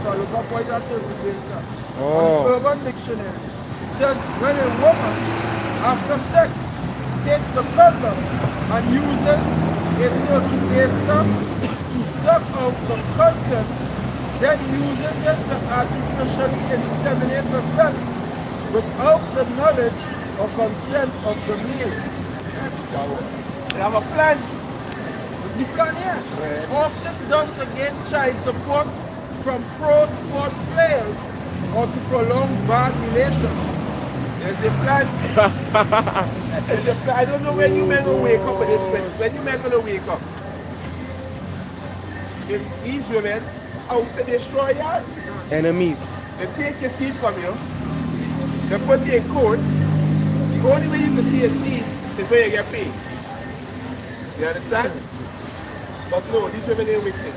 So look up why that turkey-based stuff. Oh. Urban Dictionary says when a woman after sex takes the condom and uses a turkey-based stuff to suck out the contents, then uses it to artificially inseminate herself without the knowledge or consent of the male. They have a plan. You can hear. Often done to gain child support from pro sport players or to prolong bad relations. There's a plan. There's a plan. I don't know when you men will wake up with this. When you men gonna wake up? It's these women out to destroy you. Enemies. They take your seed from you. They put you in court. The only way you can see a seed is when you get paid. You understand? But no, these women ain't wicked.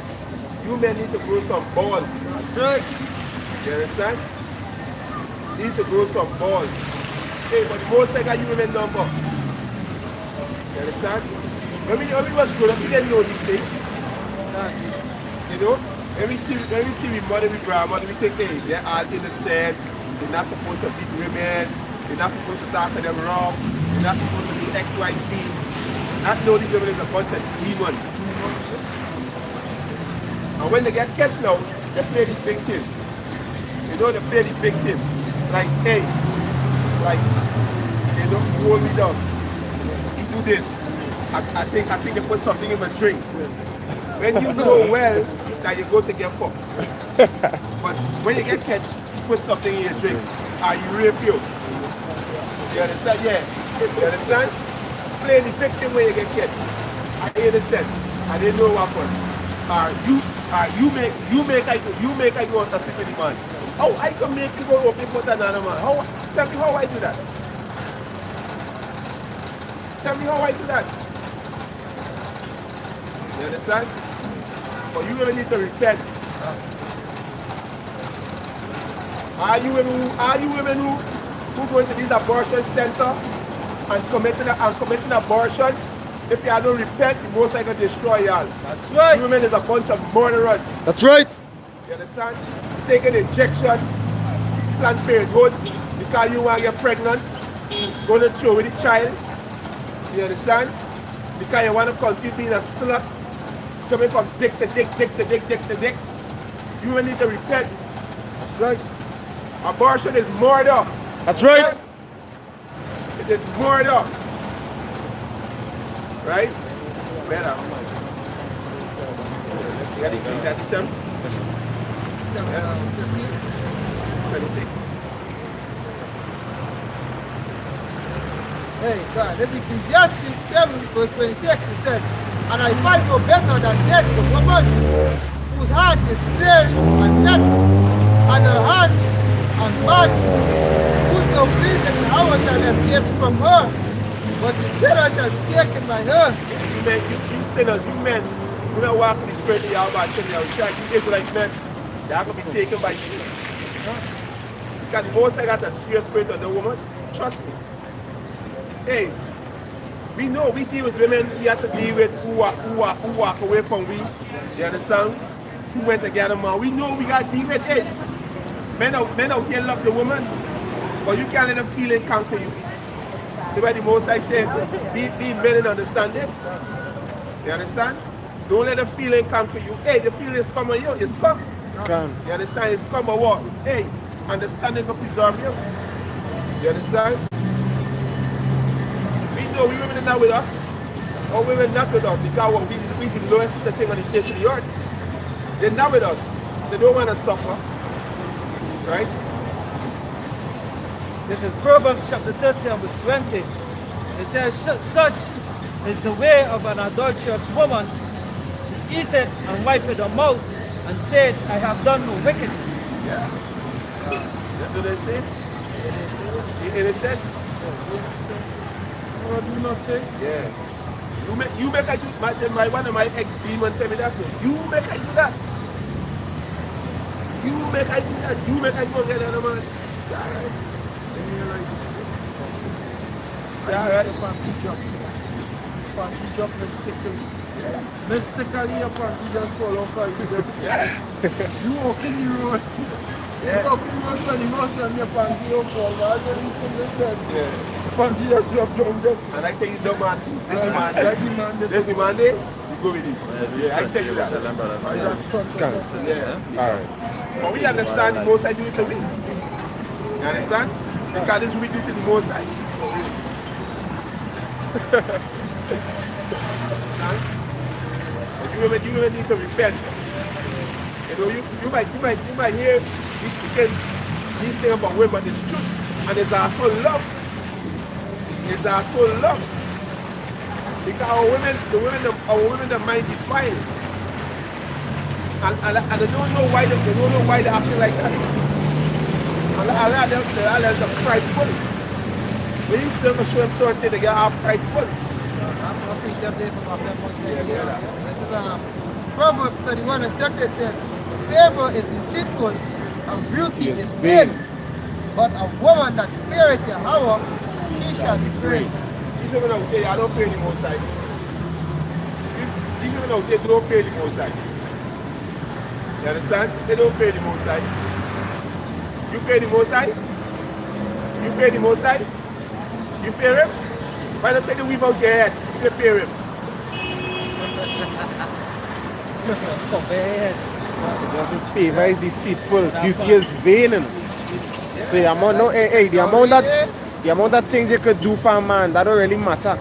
You men need to grow some balls. That's right. You understand? You need to grow some balls. Hey, but most like you women number. You understand? When we was growing up, we didn't know these things. You know? When we see we mother, we grandmother, we think, hey, they're all innocent. They're not supposed to beat women. They're not supposed to talk to them rough. They're not supposed to do X, Y, Z. Not know these women is a bunch of demons. And when they get catched now, they play the victim. You know, they play the victim. Like, hey, like, you know, you hold me down. You do this. I think they put something in my drink. When you know well that you go to get fucked. But when you get catched, you put something in your drink. You rape you. You understand? Yeah. You understand? Play the victim when you get catched. I innocent. I didn't know what happened. You make I go on to sleep with the man. How I can make you go open for another man? Tell me how I do that. Tell me how I do that. You understand? But you really need to repent. Are you women who go into this abortion center and committing abortion? If you don't repent, the most I can destroy y'all. That's right. You women is a bunch of murderers. That's right. You understand? Taking injection, Planned Parenthood, because you want to get pregnant, going to throw with the child. You understand? Because you want to continue being a slut, jumping from dick to dick, dick to dick, dick to dick. You will need to repent. That's right. Abortion is murder. That's right. It is murder. Right? Better. You got Ecclesiastes 26. Hey, God, that's Ecclesiastes 7, verse 26. It says, And I find no better than that the woman whose heart is snared and net, and her hand and bad. Whoso pleases Yahweh shall escape from her, but the sinner shall be taken by her. You men, you sinners, you men, who don't walk in the spirit of Yahweh, you Israelite men, they are going to be taken by you. Because the most I got a serious spirit on the woman, trust me. Hey, we know we deal with women we have to deal with who walk away from we. You understand? Who went to get a man. We know we got to deal with it. Men out here love the woman, but you can't let the feeling conquer you. The way the most I said, be men and understand it. You understand? Don't let the feeling conquer you. Hey, the feelings come on you, it's come. You understand? It's come on what? Hey, understanding will preserve you. You understand? We know we women are not with us, or women not with us, because we the lowest thing on the face of the earth. They're not with us. They don't want to suffer. Right? This is Proverbs chapter 30 and verse 20. It says, such is the way of an adulterous woman. She eateth and wipeth her mouth, and said, I have done no wickedness. Yeah. What do they say? Innocent? What do not say? Yeah. You make I do, one of my ex-demons tell me that. You make I do that. You make I do that. You make I go get another man. It's alright. It's alright. Panty drop mystically your panty just fall off like you. You walk in the road. Yeah. You walk in the road and you must and your panty don't fall. But I don't think that's that. Yeah. The panty just drop down just. And I tell you, the man, this man, This this man, you go with him. Yeah, I tell you that. Yeah. Alright. But we understand the Most High do it to we. You understand? Because this we do to the Most High. But you women need to repent. You know, you might hear me speaking these things about women, but it's true. And it's also love. It's also love. Because our women, the mind defiled. And they don't know why they're acting like that. And a lot of them are prideful. When you still show them certain things, they get all prideful. Proverbs 31 and 30 says, favor is deceitful and beauty is vain, but a woman that feareth Yahweh, she shall be praised. These women out there, I don't fear the Most High. These women out there don't fear the Most High. You understand? They don't fear the Most High. You fear the Most High? You fear the Most High? You fear him? Why don't take the weave out your head? You fear him. Oh, man. Just favor is deceitful, beauty is vain. So the amount, the amount of things you could do for a man, that don't really matter.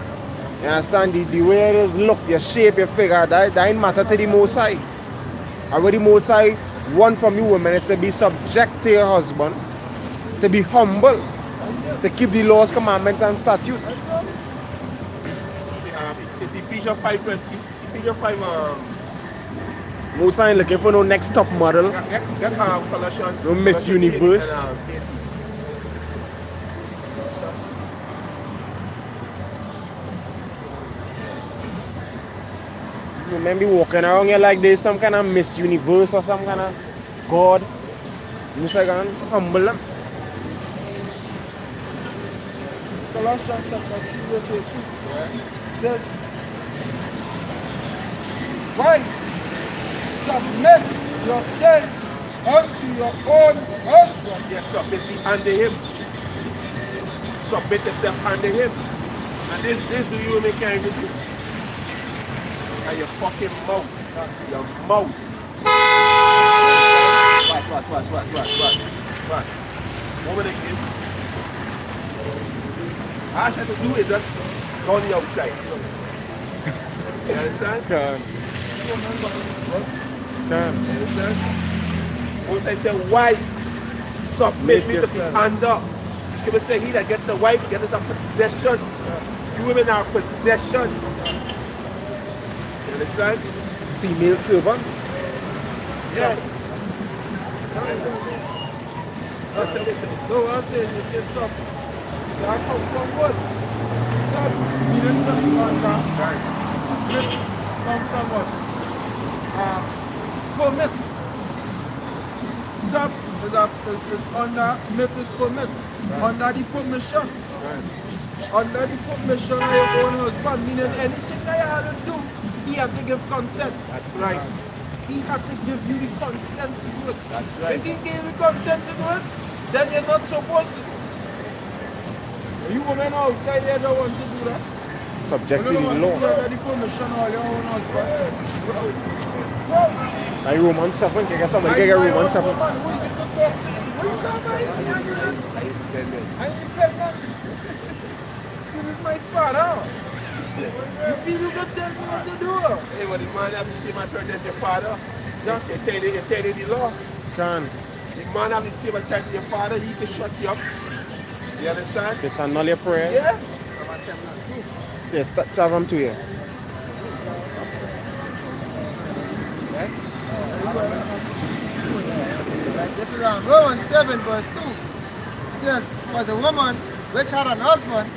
You understand? The way it is look, your shape, your figure, that ain't matter to the Most High. And what the Most High want from you women is to be subject to your husband, to be humble, to keep the laws, commandments, and statutes. It's Ephesians 5, Ephesians 5, Most High looking for no next top model. get Colossians. No Miss Universe. You remember walking around here like there's some kind of Miss Universe or some kind of God. You say, humble them. Colossians chapter 3 verse 18 says, wives, submit yourselves unto your own husband. Yes, submit me under him. Submit yourself under him. And this is you women can't even do. And your fucking mouth. Your mouth. What? Woman again. All I try to do is just go on the outside. You understand? Can. You understand? Once I say wife, submit me to be under. She can say he that gets the wife, gets the possession. You women are possession. You understand? Female servant. Yeah. No, I'm saying, you say sub. I come from what? Sub, meaning nothing on that. This come from what? Permit. Sub is under, mit is permit. Under the permission. Under the permission of your own husband, meaning anything that you have to do, he has to give consent. That's right. He has to give you the consent to do it. That's right. If he gave you consent to do it, then you're not supposed to. You women outside there don't want to do that. Subject to You the don't law. want to do the permission of your own husband. Like Romans 7, can get somebody can get Romans 7. Who is it to talk to? What you got by you? I independent. I'm independent. This is my father. You feel you can tell me what to do? Hey, but the man have the same authority as your father. You tell you the law. Can. The man have the same authority as your father, he can shut you up. You understand? This annul your prayer. Yeah. Yes, tell them to you. This is Romans 7 verse 2. It says, for the woman which had an husband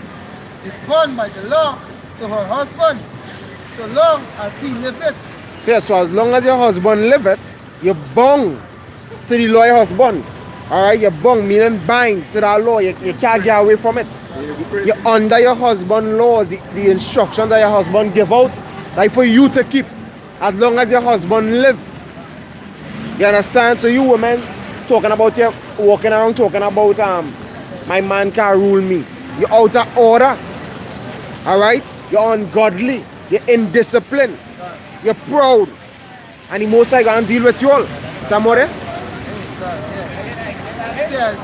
is bound by the law to her husband, so long as he liveth. So as long as your husband liveth, you're bound to the law of your husband. Alright, you're bound, meaning bind to that law. You can't get away from it. You're under your husband's laws, the instructions that your husband give out, like for you to keep, as long as your husband live. You understand? So you women talking about you walking around talking about my man can't rule me. You're out of order. Alright? You're ungodly. You're indisciplined. You're proud. And the most I gonna deal with you all. Tamore? It says,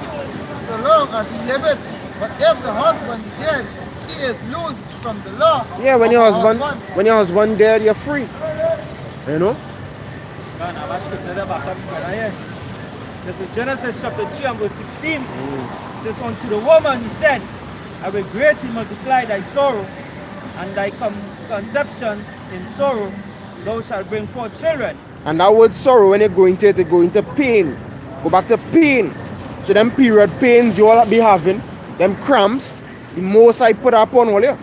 so long as he liveth, but if the husband is dead, she is loose from the law. Yeah, when of your her husband dead, you're free. You know? This is Genesis chapter 3 and verse 16. It says, unto the woman he said, I will greatly multiply thy sorrow, and thy conception in sorrow, thou shalt bring forth children. And that word sorrow, when you go into it, you go into pain. Go back to pain. So them period pains you all be having, them cramps, the most I put upon all you.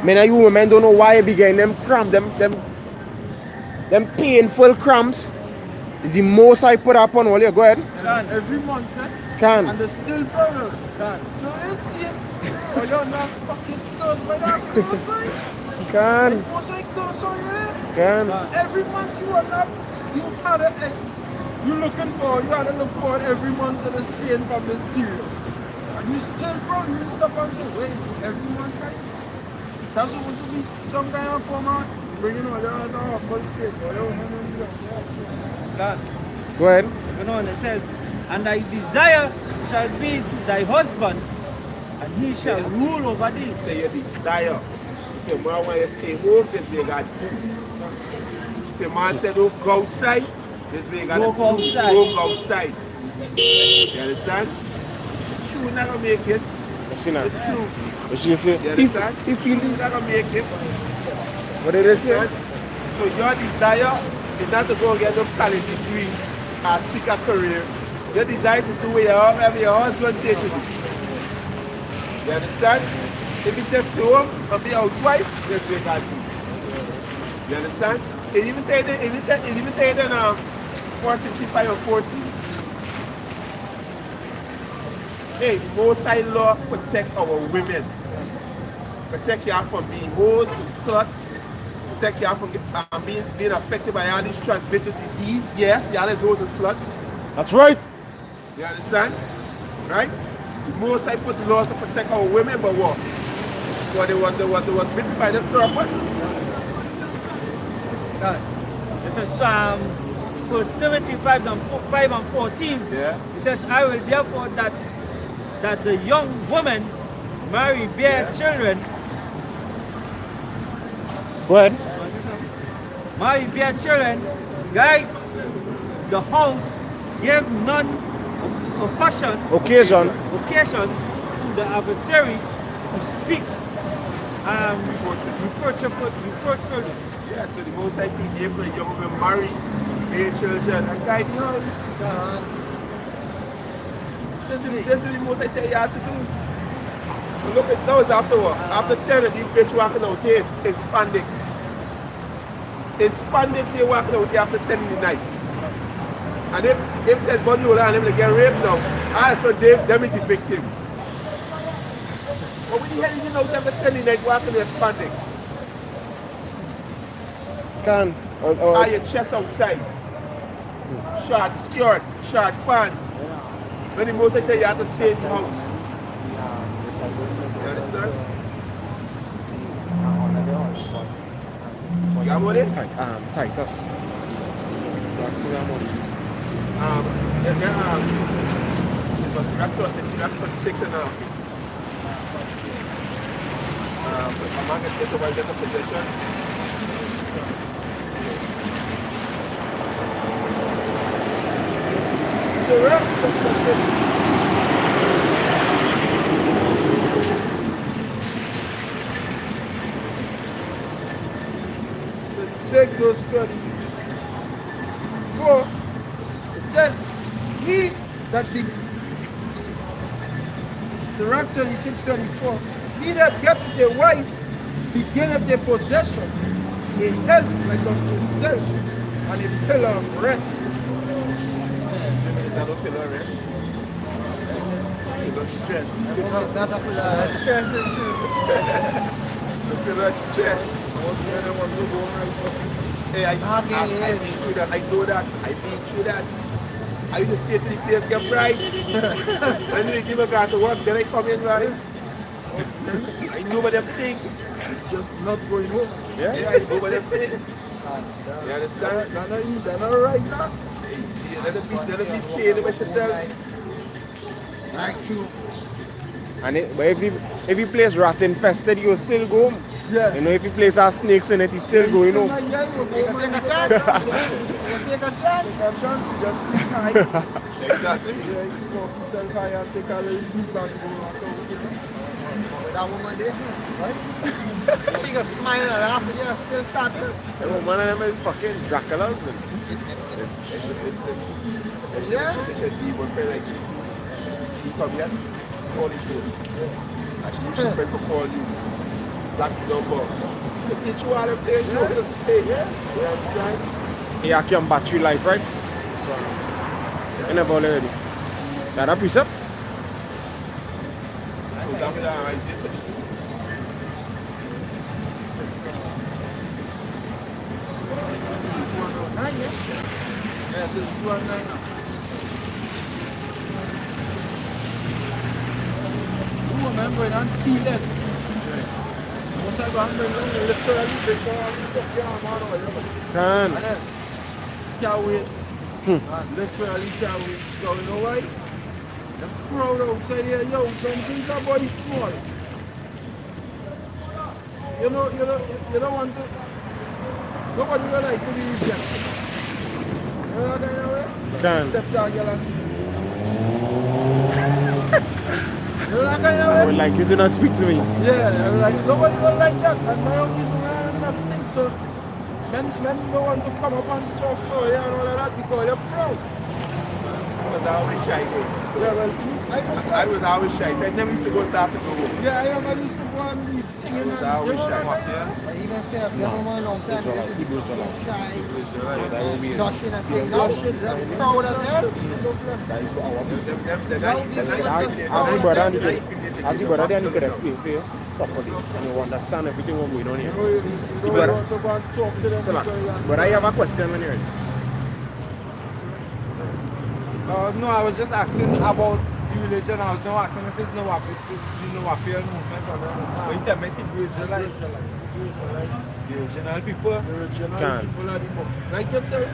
Many of you women don't know why you be getting them cramps, them painful cramps. Is the most I put upon all you. Go ahead. Can every month, Can. and the still problem. Can. So let's see it. Oh, you're not fucking close by that close by. Can. It was like close on you. Can. Every month you are not, you had a, you looking for, you had to look for every month to this pain from this period. And you still, bro, you stop and say, wait, every month, right? That's supposed to be some kind of format, bringing all the other awful state. God. Go ahead. You know, and it says, and thy desire shall be thy husband, and he shall rule over thee. Say your desire. If your man want you to stay home, this way you got to do. If your man said don't go outside, this way you got to Don't go outside. Don't go outside. You understand? You will not make it. She not. It's true. What she say? You understand? He feel You will not make it. What did they say? So your desire is not to go and get no college degree or seek a career. Your desire is to do whatever your husband say to do. You understand? If he says to him and be a housewife, that's what God do. You understand? It even tell you in 465 or 14. Hey, Most High law protect our women. Protect you from being hoes and sluts. Protect you from being affected by all these transmitted disease. Yes, y'all is hoes and sluts. That's right. You understand? Right? The Most High put the laws to protect our women, but what? What they was bitten by the serpent. God. This is 1 Timothy 5 and 14. Yeah. It says, I will therefore that the young woman marry, bear children. Go ahead. Marry, bear children, guide the house, give none occasion to the adversary to speak reproachful Yeah, so the most I see there for a young woman married, their children, and guide the house. This is the most I tell you have to do. So look at those after what? After 10 of these bitch walking out here in spandex. In spandex you're walking out here after 10 in the night. And if there's body holder and them get raped now, so them is the victim. But what the hell is you out after 10 in the night walking in spandex? Can. Are your chest outside? Short skirt, short pants. When the most I tell you have to stay in the house. You understand? You got money? Titus. It's a Ciroc 26 and a half. If a man gets get over get a possession. Ciroc 6 verse 24, it says, he that the Sirach 26:24, he that getteth a wife beginneth a possession, a help like unto himself, and a pillar of rest. Is that a pillar of rest? Pillar of stress. Not a pillar. Stress and the pillar of stress. Hey, I've been through that. I know that. I've been through that. I used to stay to the place, get fried. When they give a car to work, then I come in, right? I know what them think. Just not going home. Yeah, I know what them think. You understand? They're not right now. Let them be staying with yourself. Like you. And but if you place rat infested, you still go home. Yeah. You know, if you place our snakes in it, you still go, you know. Take a chance. Take a chance. Take a chance, you just sleep high. Exactly. Yeah, you go yourself high and take a little sleep and go. That woman there, right? You can smile and laugh and you're still standing. One of them is fucking Dracula. It's a demon friend like you. She come here, call it you. And she used to pray for call you. Black number. To teach you all of things, you know what I'm saying? You understand? He can battery life, right? You never already. That a precept? Yes, it's 209 now. You remember it and feel it. Most I go and bring them literally before I took your arm out of it. Can. And then, can't wait. And literally can't wait. So you know why? The crowd outside here, yo, when things are boy small. You don't want to. Nobody will like to be rejected. You know that kind of way? Can. Step to a girl and you know that kind of way? I would like you to not speak to me. Yeah, I was like, nobody will like that. And my own people are that thing. So, men don't want to come up and talk to you and all of that because they're proud. I was always shy, though. So Yeah, well, I was always shy. So I never used to go to after the home. yeah, I am used to go and be singing and I was always you know shy. that kind of Yeah. I even say I've been home a long time. Shy. Blushing and saying, no, that's proud of them. As you brother, then you could explain to you properly. And you understand everything what's going on here. You don't want to go and talk to them. So, because but I have a question when you're ready. no, I was just asking about the religion. I was not asking if it's no warfare movement or not. But you tell me it's the original people. The original Can. people are the most. Like yourself,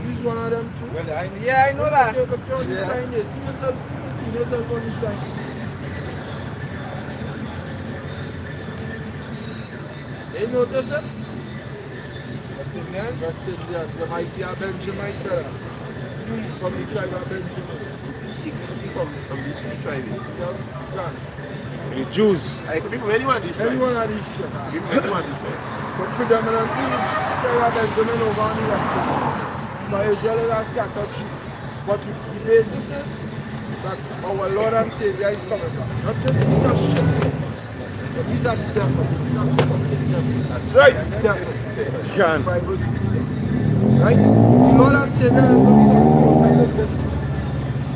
he's one of them too. Well, I know that. You look on the sign here. See yourself on the sign. You notice it? West Indians, Jamaica, Benjamin, brother. From the tribe of Benjamin. She from the tribe. Just gone. The Jews. It could be from anyone of these tribes. Anyone of these tribes. It could be from anyone of these tribes. But predominantly, Trinidad is doing over on the west side. But Israel is a scattered sheep. But the basis is that our Lord and Savior is coming back. Not just these are sheep, but these are devils. These are fucking devils. That's right. Devils. Can. The Bible speaks of. Right? The Lord and Savior is doing something like this.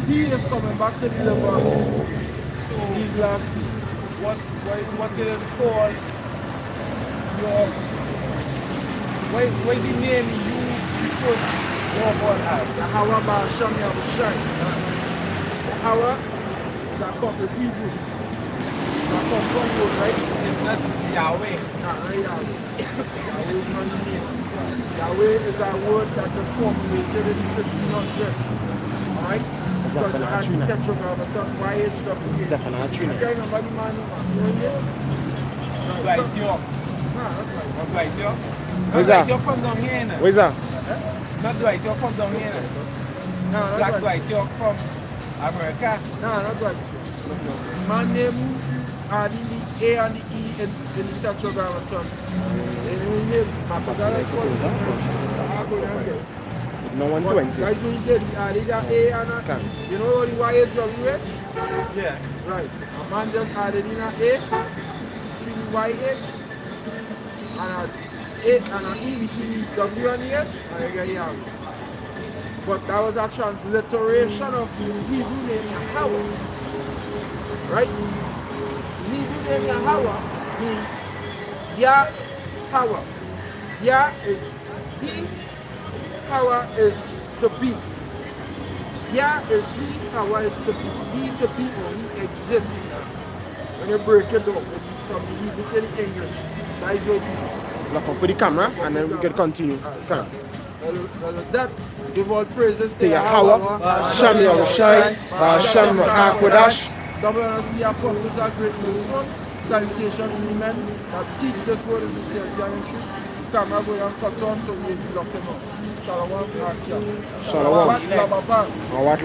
He is coming back to deliver us. So these last week. What it is called your why the name you put your God as Hawa Ba'Sham Yahushai. Hawa is a couple Hebrew. It's a couple word, right? It's not Yahweh. Yahweh. Yahweh is not the name. Yahweh is a word that was formulated in 1500. Alright? Because the tetragrammaton YHWH. Zephaniah I 3. can't remember the man who Dwight York. that's right. Dwight York. Where's Dwight that? York from down here. Now. Where's that? Not Dwight York from down here. Now. No, Black not right. Dwight York from America. No, not right. Man name adding the A and the E in the tetragrammaton. And we name Macadamia Squad. No But 120. guys, when you did, he added an A and a Can. E. You know what the YHWH? Yeah. Right. A man just added in an A, 3 YH, and an A and an E between W and H, and you get Yahweh. But that was a transliteration of the Hebrew name Yahweh. Right? The Hebrew name Yahweh means Yahweh. Yah is he, Power is to be. Yah is he, power is to be. He to be or he exists. When you break it down from the Hebrew to the English, that is what it is. Look out for the camera and then we can continue. Come. Well, that give all praises To Yahweh, Ba'Sham Yahushai, Ba'Sham HaKodash. WNC apostles are great in this one. Salutations to the men that teach this word in sincerity and in truth. The camera going and cut on so we lock them up. Shalom. Shalom. Shalom. What